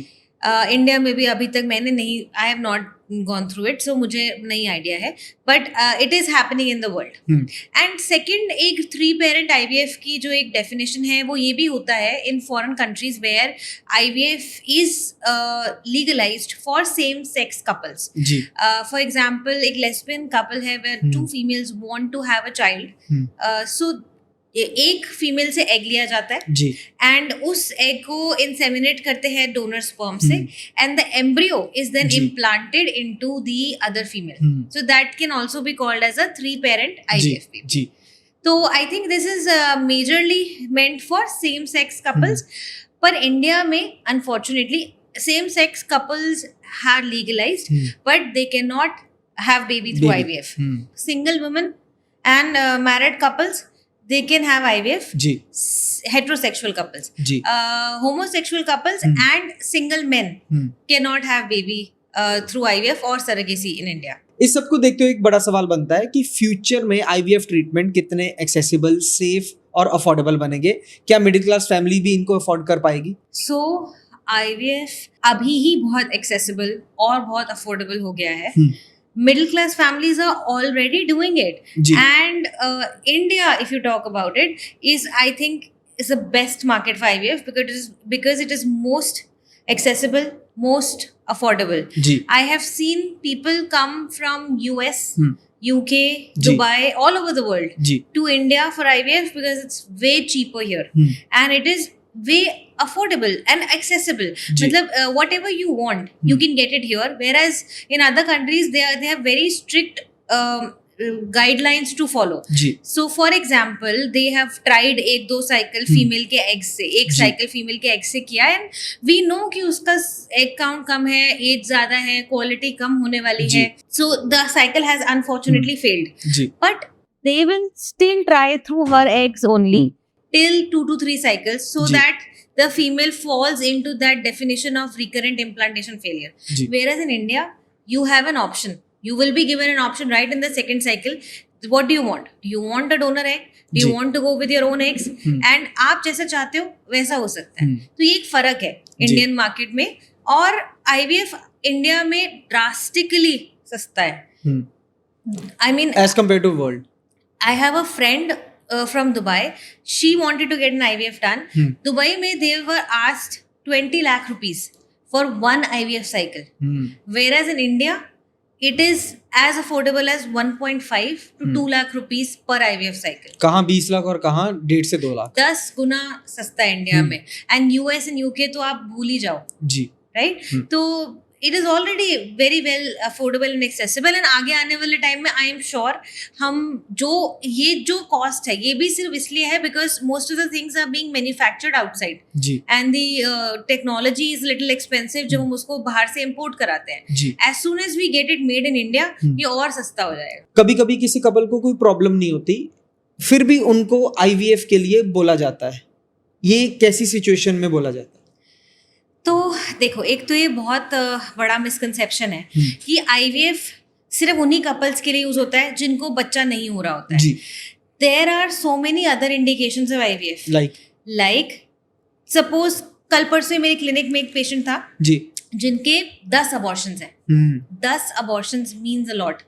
इंडिया में भी अभी तक मैंने नहीं, I have not gone through it, so मुझे नहीं आइडिया है, but it is happening in the world. And second, एक 3 parent IVF की जो एक definition है वो ये भी होता है in foreign countries where IVF is legalized for same sex couples. जी. For example, एक lesbian couple है where 2 females want to have a child. So एक फीमेल से एग लिया जाता है जी. एंड उस एग को इंसेमिनेट करते हैं डोनर स्पर्म से, and the embryo is then implanted into the other female. So that can also be called as a 3 parent IVF baby. जी. तो I think this is majorly meant for same sex couples. पर इंडिया में unfortunately same sex couples are legalised but they can not have baby through IVF. Single women and married couples, they can have IVF. जी. Heterosexual couples. जी. Homosexual couples and single men cannot have baby through IVF or surrogacy in India. इस सब को देखते हुए एक बड़ा सवाल बनता है कि फ्यूचर में IVF ट्रीटमेंट कितने एक्सेसिबल, सेफ और अफोर्डेबल बनेंगे. क्या मिडिल क्लास फैमिली भी इनको अफोर्ड कर पाएगी? So IVF अभी ही बहुत एक्सेसिबल और बहुत अफोर्डेबल हो गया है. Middle class families are already doing it. Ji. And India, if you talk about it, is I think is the best market for IVF because it is most accessible, most affordable. Ji. I have seen people come from US, UK, Dubai, all over the world ji. to India for IVF because it's way cheaper here. And it is way affordable and accessible. मतलब whatever you want, you can get it here. Whereas in other countries, they have very strict guidelines to follow. Ji. So for example, they have tried 1-2 cycle female के egg से, एक cycle female के egg से किया, and we know कि उसका egg count कम है, age ज़्यादा है, quality कम होने वाली है. So the cycle has unfortunately failed. Ji. But they will still try through her eggs only till 2 to 3 cycles so that the female falls into that definition of recurrent implantation failure. Ji. Whereas in India, you have an option. You will be given an option right in the second cycle. What do you want? Do you want a donor egg? Do you ji. want to go with your own eggs? And आप जैसा चाहते हो वैसा हो सकता है. तो ये एक फर्क है इंडियन मार्केट में, और IVF इंडिया में ड्रास्टिकली सस्ता है. I mean, as compared to world. I have a friend from Dubai. She wanted to get an IVF done. Dubai में they were asked 20 lakh rupees for one IVF cycle. Whereas in India, it is as affordable as 1.5 to 2 lakh rupees per IVF cycle. कहाँ 20 लाख और कहाँ 1.5 से 2 लाख. 10 गुना सस्ता है इंडिया में. And US and UK तो आप भूल ही जाओ. जी. Right? तो it is already very well affordable and accessible, and आगे आने वाले टाइम में आई एम श्योर हम जो कॉस्ट है ये भी सिर्फ इसलिए है because most of the things are being manufactured outside जी and the technology is little expensive जब हम उसको बाहर से इम्पोर्ट कराते हैं. जी as soon as we get it made in India ये और सस्ता हो जाएगा. कभी कभी किसी कपल को कोई प्रॉब्लम नहीं होती, फिर भी उनको आईवीएफ के लिए बोला जाता है, ये कैसी सिचुएशन में बोला जाता है? तो देखो, एक तो ये बहुत बड़ा मिसकंसेप्शन है कि आईवीएफ सिर्फ उन्हीं कपल्स के लिए यूज होता है जिनको बच्चा नहीं हो रहा होता है. जी there are so many other indications of IVF. Like suppose कल परसों मेरे क्लिनिक में एक पेशेंट था जी जिनके 10 अबॉर्शंस हैं. 10 abortions means a lot.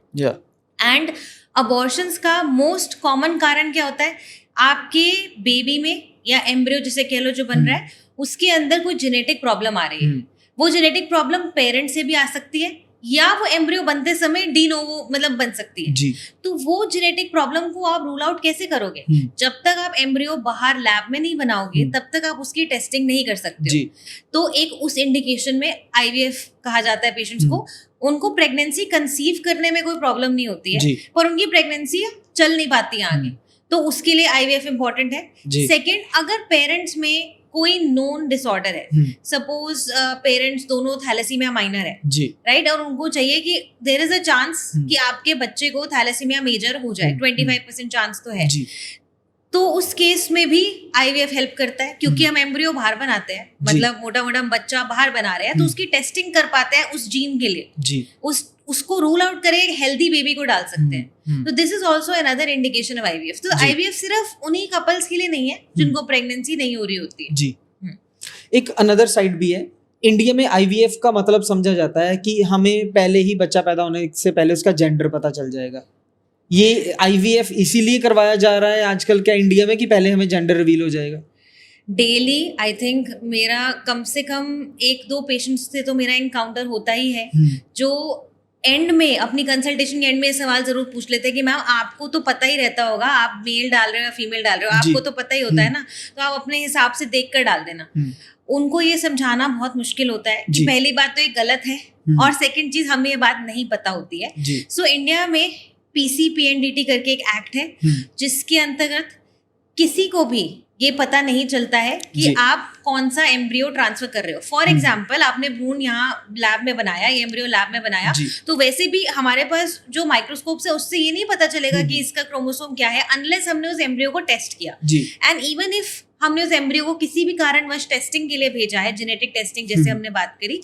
And abortions का मोस्ट कॉमन कारण क्या होता है? आपके बेबी में या एम्ब्रियो जिसे कह लो जो बन रहा है उसके अंदर कोई जेनेटिक प्रॉब्लम आ रही है. वो जेनेटिक प्रॉब्लम पेरेंट से भी आ सकती है या वो एम्ब्रियो बनते समय डी नोवो मतलब बन सकती है. जी तो वो जेनेटिक प्रॉब्लम को आप रूल आउट कैसे करोगे? जब तक आप एम्ब्रियो बाहर लैब में नहीं बनाओगे तब तक आप उसकी टेस्टिंग नहीं कर सकते जी हो. तो एक उस इंडिकेशन में आईवीएफ कहा जाता है पेशेंट्स को. उनको प्रेगनेंसी कंसीव करने में कोई प्रॉब्लम नहीं होती है पर उनकी प्रेगनेंसी चल नहीं पाती है आगे, तो उसके लिए आईवीएफ इंपॉर्टेंट है. सेकेंड, अगर पेरेंट्स में कोई नोन डिसऑर्डर है, सपोज पेरेंट्स दोनों थैलेसीमिया माइनर है, राइट, और उनको चाहिए कि देयर इज अ चांस कि आपके बच्चे को थैलेसीमिया मेजर हो जाए, 25% चांस तो है, तो उस केस में भी आईवीएफ हेल्प करता है क्योंकि हम एम्ब्रियो बाहर बनाते हैं, मतलब मोटा मोटा बच्चा बाहर बना रहे हैं तो उसकी टेस्टिंग कर पाते हैं उस जीन के लिए, उसको रूल आउट करे एक हेल्दी बेबी को डाल सकते हैं. तो this is also another indication of IVF. तो आईवीएफ सिर्फ उन्हीं कपल्स के लिए नहीं है जिनको प्रेगनेंसी नहीं हो रही होती है. जी एक अनदर साइड भी है. इंडिया में आईवीएफ का मतलब समझा जाता है कि हमें पहले ही बच्चा पैदा होने से पहले उसका जेंडर पता चल जाएगा. ये आईवीएफ इसीलिए करवाया जा रहा है आजकल क्या इंडिया में कि पहले हमें जेंडर रिवील हो जाएगा? डेली आई थिंक मेरा कम से कम 1-2 पेशेंट्स से तो मेरा इनकाउंटर होता ही है जो एंड में अपनी कंसल्टेशन के एंड में सवाल जरूर पूछ लेते हैं कि मैम आपको तो पता ही रहता होगा, आप मेल डाल रहे हो या फीमेल डाल रहे हो, आपको तो पता ही होता है ना, तो आप अपने हिसाब से देख कर डाल देना. उनको ये समझाना बहुत मुश्किल होता है कि पहली बात तो ये गलत है और सेकंड चीज हमें ये बात नहीं पता होती है. सो इंडिया में PCPNDT करके एक एक्ट है जिसके अंतर्गत किसी को भी ये पता नहीं चलता है कि आप कौन सा एम्ब्रियो ट्रांसफर कर रहे हो. फॉर एग्जाम्पल, आपने भ्रूण यहाँ लैब में बनाया, ये एम्ब्रियो लैब में बनाया, तो वैसे भी हमारे पास जो माइक्रोस्कोप से उससे ये नहीं पता चलेगा कि इसका क्रोमोसोम क्या है अनलेस हमने उस एम्ब्रियो को टेस्ट किया. एंड इवन इफ हमने उस एम्ब्रियो को किसी भी कारणवश टेस्टिंग के लिए भेजा है, जेनेटिक टेस्टिंग जैसे हमने बात करी,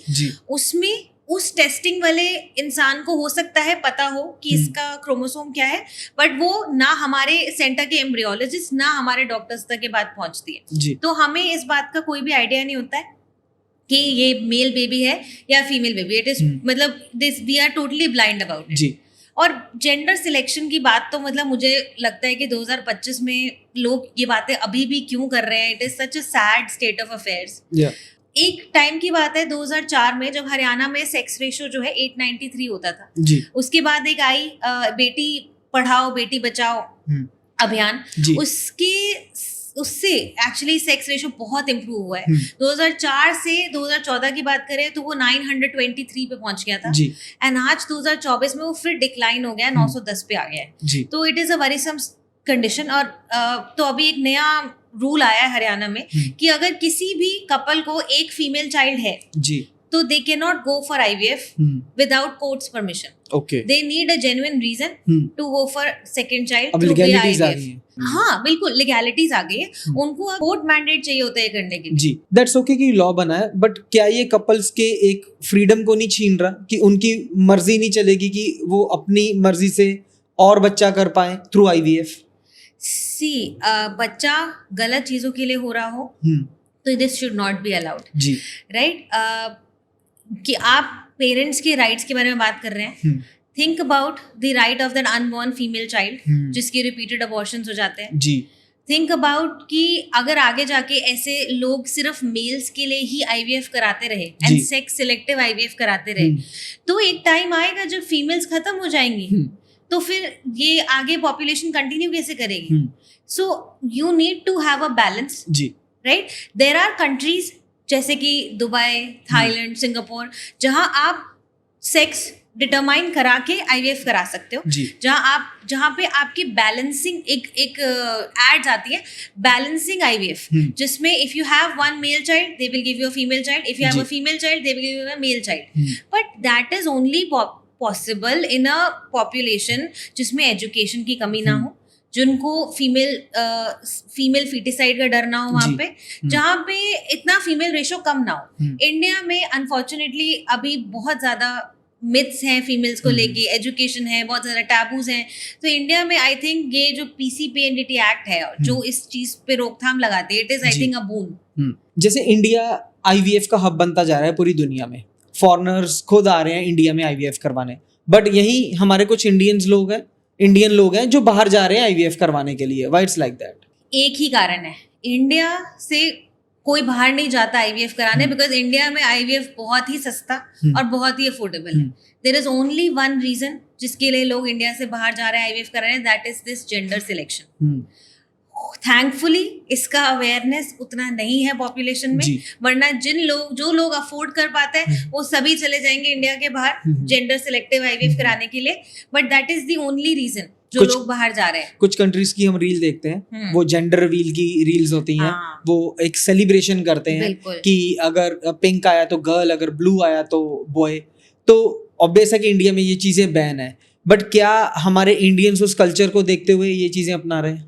उसमें उस टेस्टिंग वाले इंसान को हो सकता है पता हो कि इसका क्रोमोसोम क्या है, बट वो ना हमारे सेंटर के एम्ब्रियोलॉजिस्ट ना हमारे डॉक्टर्स तक ये बात पहुंचती है. तो हमें इस बात का कोई भी आइडिया नहीं होता है कि ये मेल बेबी है या फीमेल बेबी. इट इज मतलब this we are totally blind about it. और जेंडर सिलेक्शन की बात तो मतलब मुझे लगता है कि 2025 में लोग ये बातें अभी भी क्यों कर रहे हैं. It is such a sad state of affairs. एक टाइम की बात है 2004 में जब हरियाणा में सेक्स रेशियो जो है 893 होता था. उसके बाद एक आई बेटी पढ़ाओ बेटी बचाओ अभियान, उससे एक्चुअली सेक्स रेशियो बहुत इम्प्रूव हुआ है. 2004 से 2014 की बात करें तो वो 923 पे पहुंच गया था एंड आज 2024 में वो फिर डिक्लाइन हो गया, 910 पे आ गया है. तो it is a worrisome condition. और तो अभी एक नया रूल आया है हरियाणा में कि अगर किसी भी कपल को एक फीमेल चाइल्ड है तो they can not go for IVF without court's permission. They need a genuine reason to go for second child through IVF. हाँ बिल्कुल, लीगैलिटीज आ गई है. उनको कोर्ट मैंडेट चाहिए होता है करने के लिए. दैट्स ओके कि लॉ बना है, बट क्या ये कपल्स के एक फ्रीडम को नहीं छीन रहा कि उनकी मर्जी नहीं चलेगी कि वो अपनी मर्जी से और बच्चा कर पाए थ्रू आईवीएफ? बच्चा गलत चीजों के लिए हो रहा हो तो this should not be allowed, right. कि आप पेरेंट्स के राइट्स के बारे में बात कर रहे हैं. Think about the right of that unborn female child जिसके रिपीटेड अबॉर्शंस हो जाते हैं. थिंक अबाउट कि अगर आगे जाके ऐसे लोग सिर्फ मेल्स के लिए ही आईवीएफ कराते रहे एंड सेक्स सिलेक्टिव आईवीएफ कराते रहे तो एक टाइम आएगा जब फीमेल्स खत्म हो जाएंगी तो फिर ये आगे पॉपुलेशन कंटिन्यू कैसे करेगी. So you need to have a balance, right. There are countries जैसे कि दुबई, थाईलैंड, सिंगापुर, जहां आप सेक्स डिटरमाइन करा के आईवीएफ करा सकते हो, जी जहाँ पे आपकी बैलेंसिंग एक एड्स आती है, बैलेंसिंग आईवीएफ, जिसमें if you have one male child they will give you a female child, if you have a female child they will give you a male child, but that is only possible in a population जिसमें एजुकेशन की कमी ना हो, जिनको फीमेल फीटिसाइड का डर ना हो, वहां पे जहाँ पे इतना फीमेल रेशो कम ना हो। इंडिया में अनफॉर्चुनेटली अभी बहुत ज्यादा मिथ्स हैं फीमेल्स को लेके, एजुकेशन है, बहुत ज्यादा टैबूज हैं, तो इंडिया में आई थिंक ये जो पीसीपीएनडीटी एक्ट है जो इस चीज पे रोकथाम लगाती है, इट इज आई थिंक अ बून। जैसे इंडिया आईवीएफ का हब बनता जा रहा है पूरी दुनिया में, फॉरेनर्स खुद आ रहे हैं इंडिया में आईवीएफ करवाने, बट यही हमारे कुछ इंडियन लोग हैं जो बाहर जा रहे हैं आईवीएफ करवाने के लिए। Why it's like that? एक ही कारण है, इंडिया से कोई बाहर नहीं जाता आईवीएफ कराने, बिकॉज इंडिया में आईवीएफ बहुत ही सस्ता और बहुत ही अफोर्डेबल है। There is only one reason जिसके लिए लोग इंडिया से बाहर जा रहे हैं आईवीएफ कराने, that is this gender selection. Thankfully इसका अवेयरनेस उतना नहीं है पॉपुलेशन में, वरना जो लोग अफोर्ड कर पाते हैं वो सभी चले जाएंगे इंडिया के बाहर जेंडर सिलेक्टिव आईवीएफ कराने के लिए, but that is the only reason जो लोग बाहर जा रहे हैं। कुछ कंट्रीज की हम रील देखते हैं, वो जेंडर रिवील की रील्स होती हैं, वो एक सेलिब्रेशन करते हैं कि अगर पिंक आया तो गर्ल, अगर ब्लू आया तो बॉय। तो ऑब्वियस है कि इंडिया में ये चीजें बैन है, बट क्या हमारे इंडियंस उस कल्चर को देखते हुए ये चीजें अपना रहे हैं?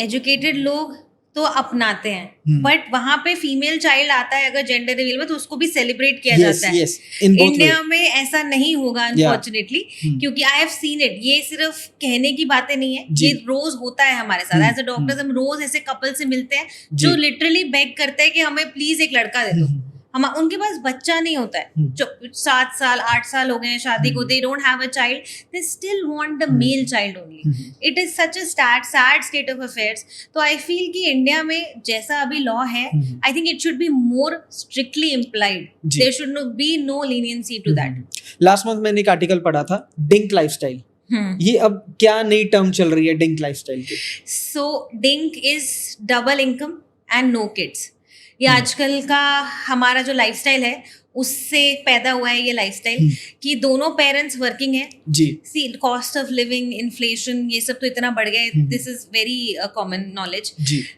एजुकेटेड लोग तो अपनाते हैं, बट वहां पे फीमेल चाइल्ड आता है अगर जेंडर रिवील में तो उसको भी सेलिब्रेट किया जाता है। इंडिया में ऐसा नहीं होगा अनफॉर्चुनेटली, क्योंकि आई हैव सीन इट। ये सिर्फ कहने की बातें नहीं है, ये रोज होता है हमारे साथ। एज अ डॉक्टर्स हम रोज ऐसे कपल से मिलते हैं जो लिटरली बेग करते हैं कि हमें प्लीज एक लड़का दे दो। हम उनके पास बच्चा नहीं होता है, 7 साल 8 साल हो गए हैं शादी को, they don't have a child, they still want the male child only. It is such a sad state of affairs. तो आई फील कि इंडिया में जैसा अभी लॉ है, I think it should be more strictly implied, there should be no leniency to that. Last month मैंने एक आर्टिकल पढ़ा था, डिंक लाइफस्टाइल। ये अब क्या नई टर्म चल रही है डिंक लाइफस्टाइल की? So DINK is double income and no kids. ये आजकल का हमारा जो लाइफस्टाइल है उससे पैदा हुआ है ये लाइफस्टाइल कि दोनों पेरेंट्स वर्किंग है जी। सी कॉस्ट ऑफ लिविंग, इन्फ्लेशन, ये सब तो इतना बढ़ गया है, this is very common knowledge.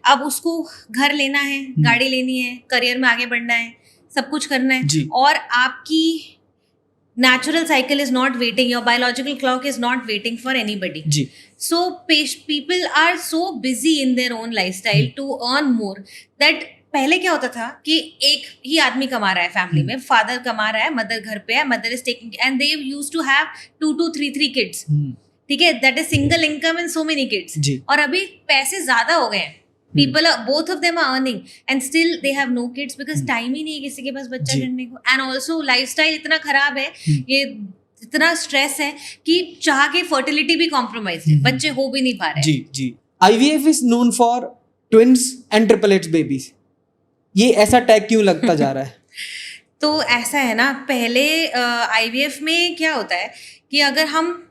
अब उसको घर लेना है, गाड़ी लेनी है, करियर में आगे बढ़ना है, सब कुछ करना है, और आपकी natural cycle is not waiting, your biological clock is not waiting for anybody ji. So people are so busy in their own lifestyle to earn more that पहले क्या होता था कि एक ही आदमी कमा रहा है फैमिली में, फादर कमा रहा है, मदर घर पे है, mother is taking, and they used to have 2 to 3 kids, ठीक है, that is single income and so many kids. और अभी पैसे ज्यादा हो गए हैं, people are, both of them are earning and still they have no kids because time ही नहीं है किसी के पास बच्चा करने को। and also lifestyle इतना खराब है, ये इतना स्ट्रेस है कि चाह के फर्टिलिटी भी कॉम्प्रोमाइज है, बच्चे हो भी नहीं पा रहे। जी जी। IVF is known for twins and triplets babies, ये ऐसा टैग क्यों लगता जा रहा है? तो ऐसा है ना, पहले IVF में क्या होता है कि अगर हम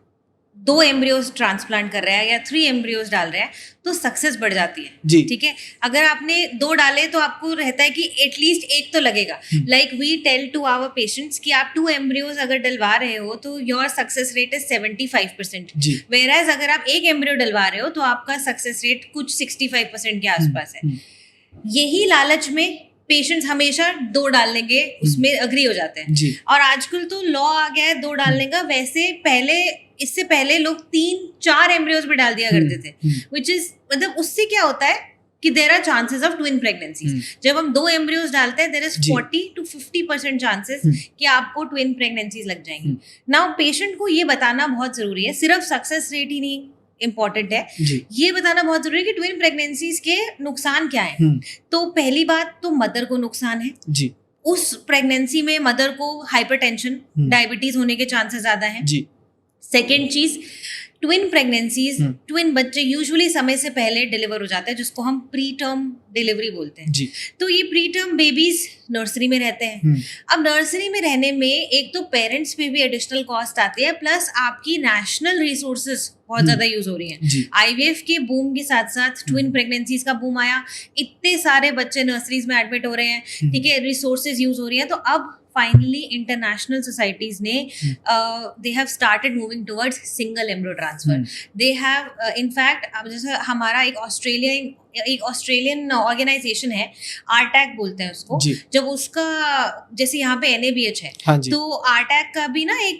2 एम्ब्रियोज ट्रांसप्लांट कर रहे हैं या 3 एम्ब्रियोज डाल रहे हैं तो सक्सेस बढ़ जाती है, ठीक है। अगर आपने 2 डाले तो आपको रहता है कि एटलीस्ट एक तो लगेगा। Like we tell to our patients कि आप 2 एम्ब्रियोज अगर डलवा रहे हो तो your success rate is 75%, whereas अगर आप 1 एम्ब्रियो डलवा रहे हो तो आपका सक्सेस रेट कुछ 65% के आसपास है। यही लालच में पेशेंट्स हमेशा 2 डालने के उसमें अग्री हो जाते हैं, और आजकल तो लॉ आ गया है 2 डालने का। वैसे इससे पहले लोग 3-4 एम्ब्रियोज भी डाल दिया करते थे, विच इज मतलब उससे क्या होता है कि there are chances of twin pregnancies. जब हम 2 एम्ब्रियोज डालते हैं, देयर इज 40 to 50% चांसेस कि आपको ट्विन प्रेगनेंसीज लग जाएंगी। नाउ पेशेंट को ये बताना बहुत जरूरी है, सिर्फ सक्सेस रेट ही नहीं इम्पोर्टेंट है, ये बताना बहुत जरूरी है कि ट्विन प्रेगनेंसीज के नुकसान क्या है। तो पहली बात तो मदर को नुकसान है जी। उस प्रेगनेंसी में मदर को हाइपरटेंशन, डायबिटीज होने के चांसेस ज्यादा हैं। सेकेंड चीज ट्विन प्रेगनेंसीज, ट्विन बच्चे यूजुअली समय से पहले डिलीवर हो जाते हैं, जिसको हम प्री टर्म डिलीवरी बोलते हैं जी तो ये प्री टर्म बेबीज नर्सरी में रहते हैं। अब नर्सरी में रहने में एक तो पेरेंट्स पे भी एडिशनल कॉस्ट आती है, प्लस आपकी नेशनल रिसोर्सेज बहुत ज्यादा यूज हो रही हैं। जी आईवीएफ के बूम के साथ साथ ट्विन प्रेगनेंसीज का बूम आया, इतने सारे बच्चे नर्सरीज में एडमिट हो रहे हैं, ठीक है, रिसोर्सेज यूज हो रही हैं। तो अब फाइनली इंटरनेशनल सोसाइटीज ने they have started moving towards single embryo transfer. They have in fact अब जैसे हमारा एक ऑस्ट्रेलियन ऑर्गेनाइजेशन है, आरटैक बोलते हैं उसको, जी जब उसका जैसे यहाँ पे NABH है, हाँ जी तो आरटैक का भी ना एक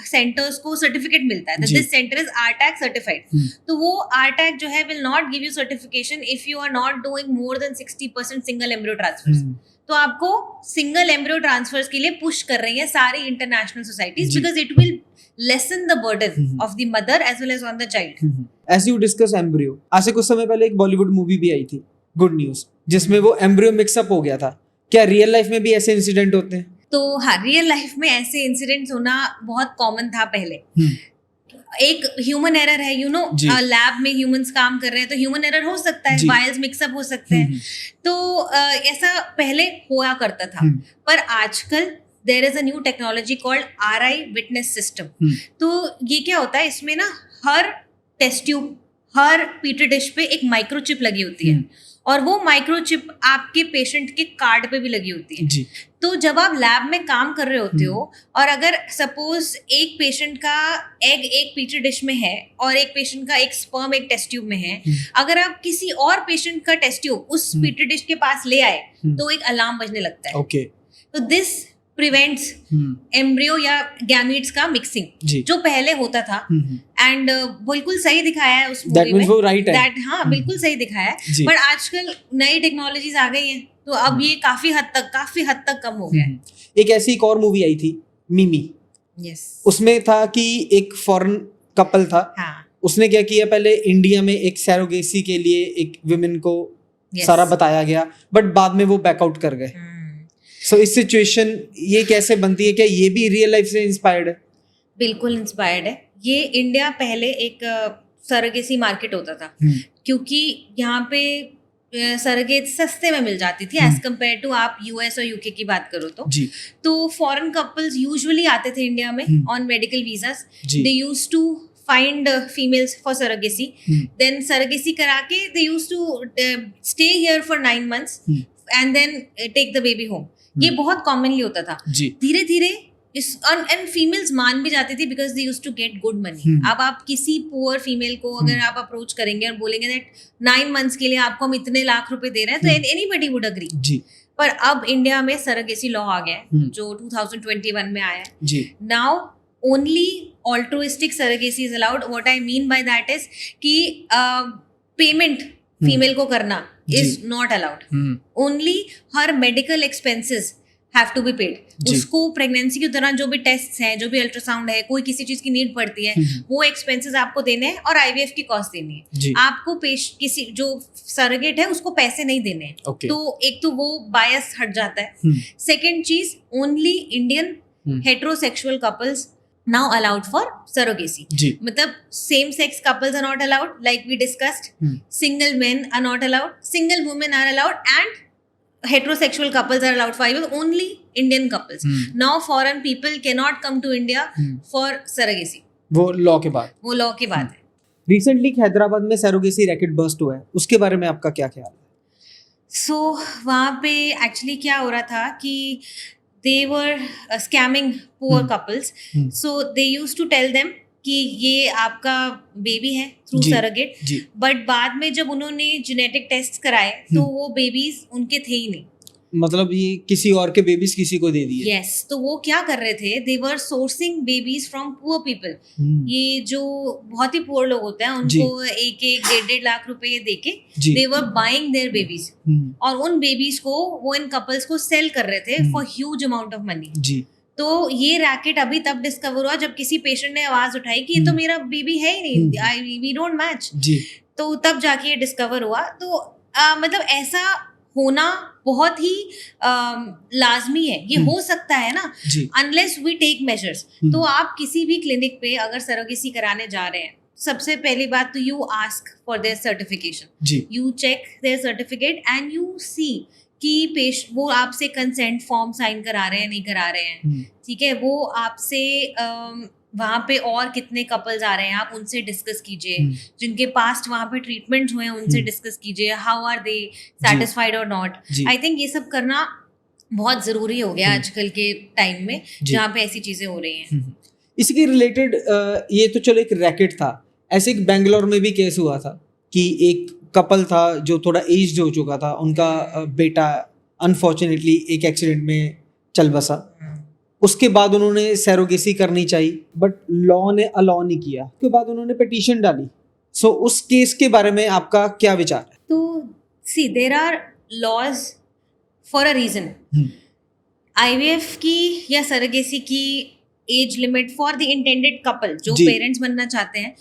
सेंटर्स को सर्टिफिकेट मिलता है, जी। This centre is ARTAC certified. तो वो आरटैक जो है will not give you certification if you are not doing more than 60% single embryo transfers. तो आपको सिंगल एम्ब्रियो ट्रांसफर्स के लिए पुश कर रही है सारी इंटरनेशनल सोसाइटीज, जी। Because it will lessen the burden of the mother as well as on the child. As you discuss embryo, आज से कुछ समय पहले एक बॉलीवुड मूवी भी आई थी गुड न्यूज, जिसमें वो एम्ब्रियो मिक्सअप हो गया था। क्या रियल लाइफ में भी ऐसे इंसिडेंट होते हैं? तो हाँ, रियल लाइफ में ऐसे इंसिडेंट्स होना बहुत कॉमन था पहले। एक ह्यूमन एरर है, यू नो, लैब में ह्यूमंस काम कर रहे हैं तो ह्यूमन एरर हो सकता है, वायल्स मिक्सअप हो सकते हैं। तो ऐसा पहले हुआ करता था, पर आजकल there is a new technology called RI witness system. तो ये क्या होता है, इसमें ना हर टेस्ट ट्यूब, हर पीटर डिश पे एक माइक्रोचिप लगी होती है, और वो माइक्रोचिप आपके पेशेंट के कार्ड पे भी लगी होती है। जी तो जब आप लैब में काम कर रहे होते हो, और अगर सपोज एक पेशेंट का एग एक पीटर डिश में है और एक पेशेंट का एक स्पर्म एक टेस्ट ट्यूब में है, अगर आप किसी और पेशेंट का टेस्ट ट्यूब उस पीटर डिश के पास ले आए तो एक अलार्म बजने लगता है। ओके तो दिस प्रिवेंट्स एम्ब्रियो या गैमीट्स का मिक्सिंग, जो पहले होता था। एंड बिल्कुल सही दिखाया है उस मूवी में, वो राइट है दैट हाँ बिल्कुल सही दिखाया है। बट आजकल नई टेक्नोलॉजीज आ गई हैं, तो अब ये काफी हद तक कम हो गया है। एक ऐसी एक और मूवी आई थी मिमी, यस, उसमें था कि एक फॉरेन कपल था, हाँ, उसने क्या किया, पहले इंडिया में एक सैरोगेसी के लिए एक विमेन को सारा बताया गया, बट बाद में वो बैकआउट कर गए। सो इस सिचुएशन ये कैसे बनती है? क्या ये भी रियल लाइफ से इंस्पायर्ड है? बिल्कुल इंस्पायर्ड है। ये इंडिया पहले एक सरोगेसी मार्केट होता था, क्योंकि यहाँ पे सरोगेट सस्ते में मिल जाती थी एज कम्पेयर टू आप US और UK की बात करो तो। जी तो फॉरेन कपल्स यूजुअली आते थे इंडिया में on medical visas. They used to find females for surrogacy, then surrogacy करा के they used to stay here for 9 months and then take the baby home. ये बहुत commonly होता था। धीरे धीरे इस एंड फीमेल्स मान भी जाती थी because they used to get good money. अब आप किसी पुअर फीमेल को अगर आप अप्रोच करेंगे और बोलेंगे दैट 9 months के लिए आपको हम इतने लाख रुपए दे रहे हैं, तो एनीबडी वुड अग्री। पर अब इंडिया में surrogacy लॉ आ गया है जो 2021 में आया है। Now only altruistic surrogacy is allowed. What I mean by that is कि payment female को करना is not allowed. Only her medical expenses have to be paid. उसको प्रेगनेंसी के दौरान जो भी टेस्ट हैं, जो भी अल्ट्रासाउंड है, कोई किसी चीज की नीड पड़ती है, वो एक्सपेंसेस आपको देने हैं और IVF की कॉस्ट देनी है। आपको किसी जो सरोगेट है उसको पैसे नहीं देने हैं। तो एक तो वो बायस हट जाता है। सेकेंड चीज, only Indian heterosexual couples now allowed for surrogacy. मतलब same sex couples are not allowed, like we discussed. Single men are not allowed, single women are allowed, and heterosexual couples are allowed for IVF. Only Indian couples. Now foreign people cannot come to India for surrogacy. वो लॉ के बाद है। रिसेंटली हैदराबाद में सरोगेसी रैकेट बर्स्ट हुआ है, उसके बारे में आपका क्या ख्याल है? सो वहाँ पे एक्चुअली क्या हो रहा था कि they were scamming poor couples. So they used to tell them कि ये आपका बेबी है थ्रू surrogate, बट बाद में जब उन्होंने जेनेटिक टेस्ट कराए तो वो बेबीज उनके थे ही नहीं। मतलब ये किसी और के बेबीज किसी को दे दिए। Yes, तो वो क्या कर रहे थे, they were sourcing babies from poor people. ये जो बहुत ही poor लोग होते हैं उनको 1-1 लाख रुपए देके they were buying their babies. और उन बेबीज को वो इन कपल्स को सेल कर रहे थे for huge amount of money. तो ये रैकेट अभी तब डिस्कवर हुआ जब किसी पेशेंट ने आवाज उठाई कि ये तो मेरा बेबी है ही नहीं, वी डोंट मैच। तो तब जाके ये डिस्कवर हुआ। तो मतलब ऐसा होना बहुत ही लाजमी है, ये हो सकता है ना, जी अनलेस वी टेक मेजर्स। तो आप किसी भी क्लिनिक पे अगर सरोगेसी कराने जा रहे हैं, सबसे पहली बात तो you ask for their certification, जी you check their certificate and you see कि वो आपसे कंसेंट फॉर्म साइन करा रहे हैं नहीं करा रहे हैं, ठीक है। वो आपसे वहाँ पे और कितने कपल्स आ रहे हैं आप उनसे डिस्कस कीजिए, जिनके पास्ट वहाँ पे ट्रीटमेंट्स हुए हैं उनसे डिस्कस कीजिए, हाउ आर दे सेटिस्फाइड और नॉट। आई थिंक ये सब करना बहुत ज़रूरी हो गया आजकल के टाइम में जहाँ पे ऐसी चीज़ें हो रही हैं। इसी के रिलेटेड ये तो चलो एक रैकेट था, ऐसे एक बेंगलोर में भी केस हुआ था कि एक कपल था जो थोड़ा एज्ड हो चुका था, उनका बेटा अनफॉर्चुनेटली एक एक्सीडेंट में चल बसा, उसके बाद उन्होंने सैरोगेसी करनी चाहिए बट लॉ ने अलाउ नहीं किया, उसके बाद उन्होंने पिटीशन डाली। सो उस केस के बारे में आपका क्या विचार है? तो see there are laws for a reason. IVF की या सरोगेसी की age limit for the intended couple जो पेरेंट्स बनना चाहते हैं,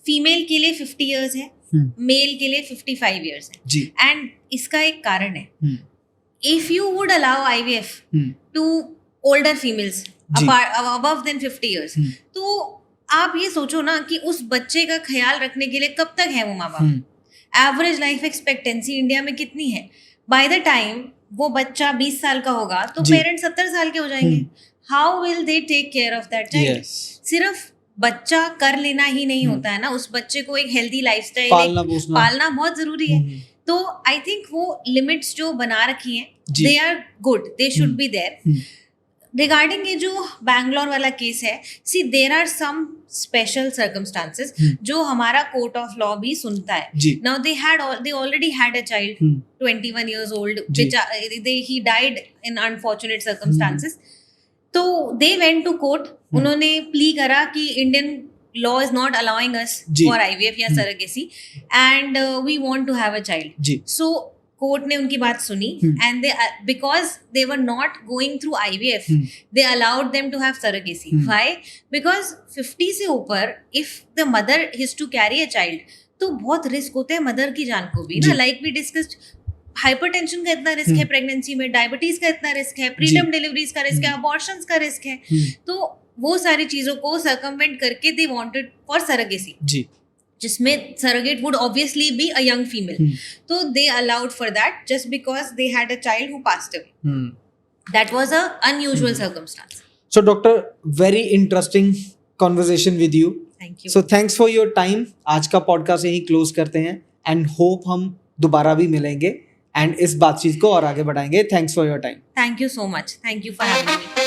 फीमेल के लिए 50 इयर्स है, मेल के लिए 55 इयर्स है। एंड इसका एक कारण है, if you would allow IVF to older females above than 50 years, तो आप ये सोचो ना कि उस बच्चे का ख्याल रखने के लिए कब तक है वो माँ बाप। एवरेज लाइफ एक्सपेक्टेंसी इंडिया में कितनी है? बाय द टाइम वो बच्चा 20 साल का होगा तो पेरेंट्स 70 साल के हो जाएंगे। How will they take care of that child? सिर्फ बच्चा कर लेना ही नहीं होता है ना, उस बच्चे को एक हेल्दी लाइफस्टाइल पालना बहुत जरूरी है। तो आई थिंक वो लिमिट्स जो बना रखी हैं, they are good, they should be there. Regarding ये जो बैंगलोर वाला केस है, see there are some special circumstances जो हमारा कोर्ट ऑफ लॉ भी सुनता है। Now they already had a child 21 years old which he died in unfortunate circumstances। तो दे वेंट टू कोर्ट, उन्होंने प्ली करा कि Indian law is not allowing us for IVF या surrogacy and we want to have a child. So court ने उनकी बात सुनी and they because they were not going through IVF they allowed them to have surrogacy. Why? Because 50 से ऊपर if the mother is to carry a child तो बहुत रिस्क होते हैं मदर की जान को भी ना। लाइक वी डिस्कस्ड, हाइपरटेंशन का इतना रिस्क है प्रेगनेंसी में, डायबिटीज का इतना रिस्क है, प्रीटर्म डिलीवरीज का रिस्क है, अबॉर्शंस का रिस्क है। तो वो सारी चीजों को सर्कमवेंट करके दे वांटेड फॉर सरोगेसी, जिसमें surrogate would obviously be a young female. So they allowed for that just because they had a child who passed away. That was a unusual circumstance. So doctor, very interesting conversation with you. Thank you. So thanks for your time. आज का podcast यहीं close करते हैं and hope हम दोबारा भी मिलेंगे and इस बातचीत को और आगे बढ़ाएंगे. Thanks for your time. Thank you so much. Thank you for having me.